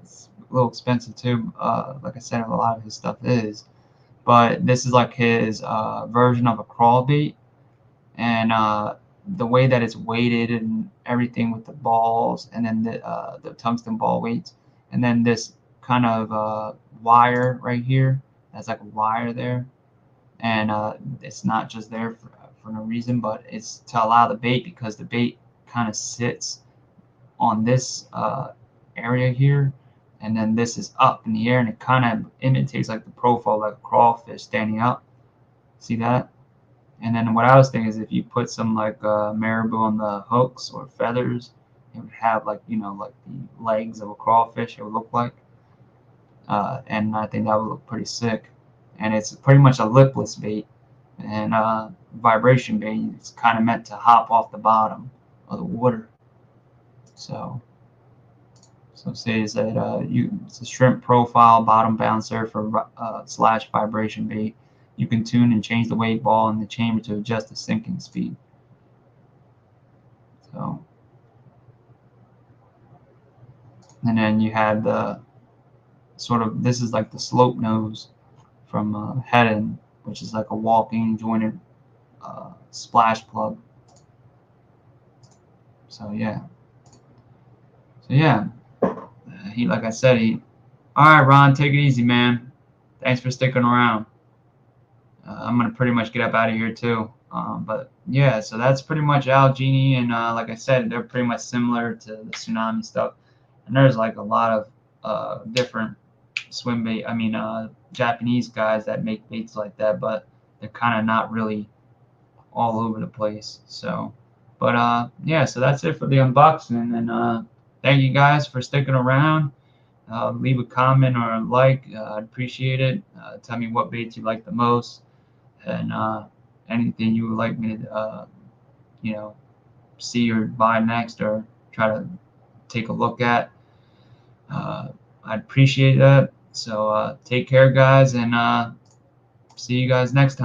It's a little expensive too. Like I said, a lot of his stuff is. But this is like his version of a crawl bait, and the way that it's weighted and everything with the balls, and then the tungsten ball weights, and then this kind of wire right here. That's like a wire there, and it's not just there for no reason, but it's to allow the bait, because the bait kind of sits on this area here, and then this is up in the air, and it kind of imitates like the profile like a crawfish standing up. See that? And then what I was thinking is if you put some like marabou on the hooks or feathers, it would have like like the legs of a crawfish. It would look like, and I think that would look pretty sick. And it's pretty much a lipless bait, and vibration bait. It's kind of meant to hop off the bottom of the water. So says that it's a shrimp profile bottom bouncer for slash vibration bait. You can tune and change the weight ball in the chamber to adjust the sinking speed. So, and then you have the sort of, this is like the slope nose from Headin, which is like a walking jointed splash plug. So yeah. He, like I said, all right, Ron, take it easy, man. Thanks for sticking around. I'm gonna pretty much get up out of here too. But yeah, so that's pretty much Al Genie, and like I said, they're pretty much similar to the tsunami stuff. And there's like a lot of different swim bait. I mean, Japanese guys that make baits like that, but they're kind of not really all over the place. So, but yeah, so that's it for the unboxing, and thank you guys for sticking around. Leave a comment or a like. I'd appreciate it. Tell me what baits you like the most, and anything you would like me to, see or buy next, or try to take a look at. I'd appreciate that. So take care, guys, and see you guys next time.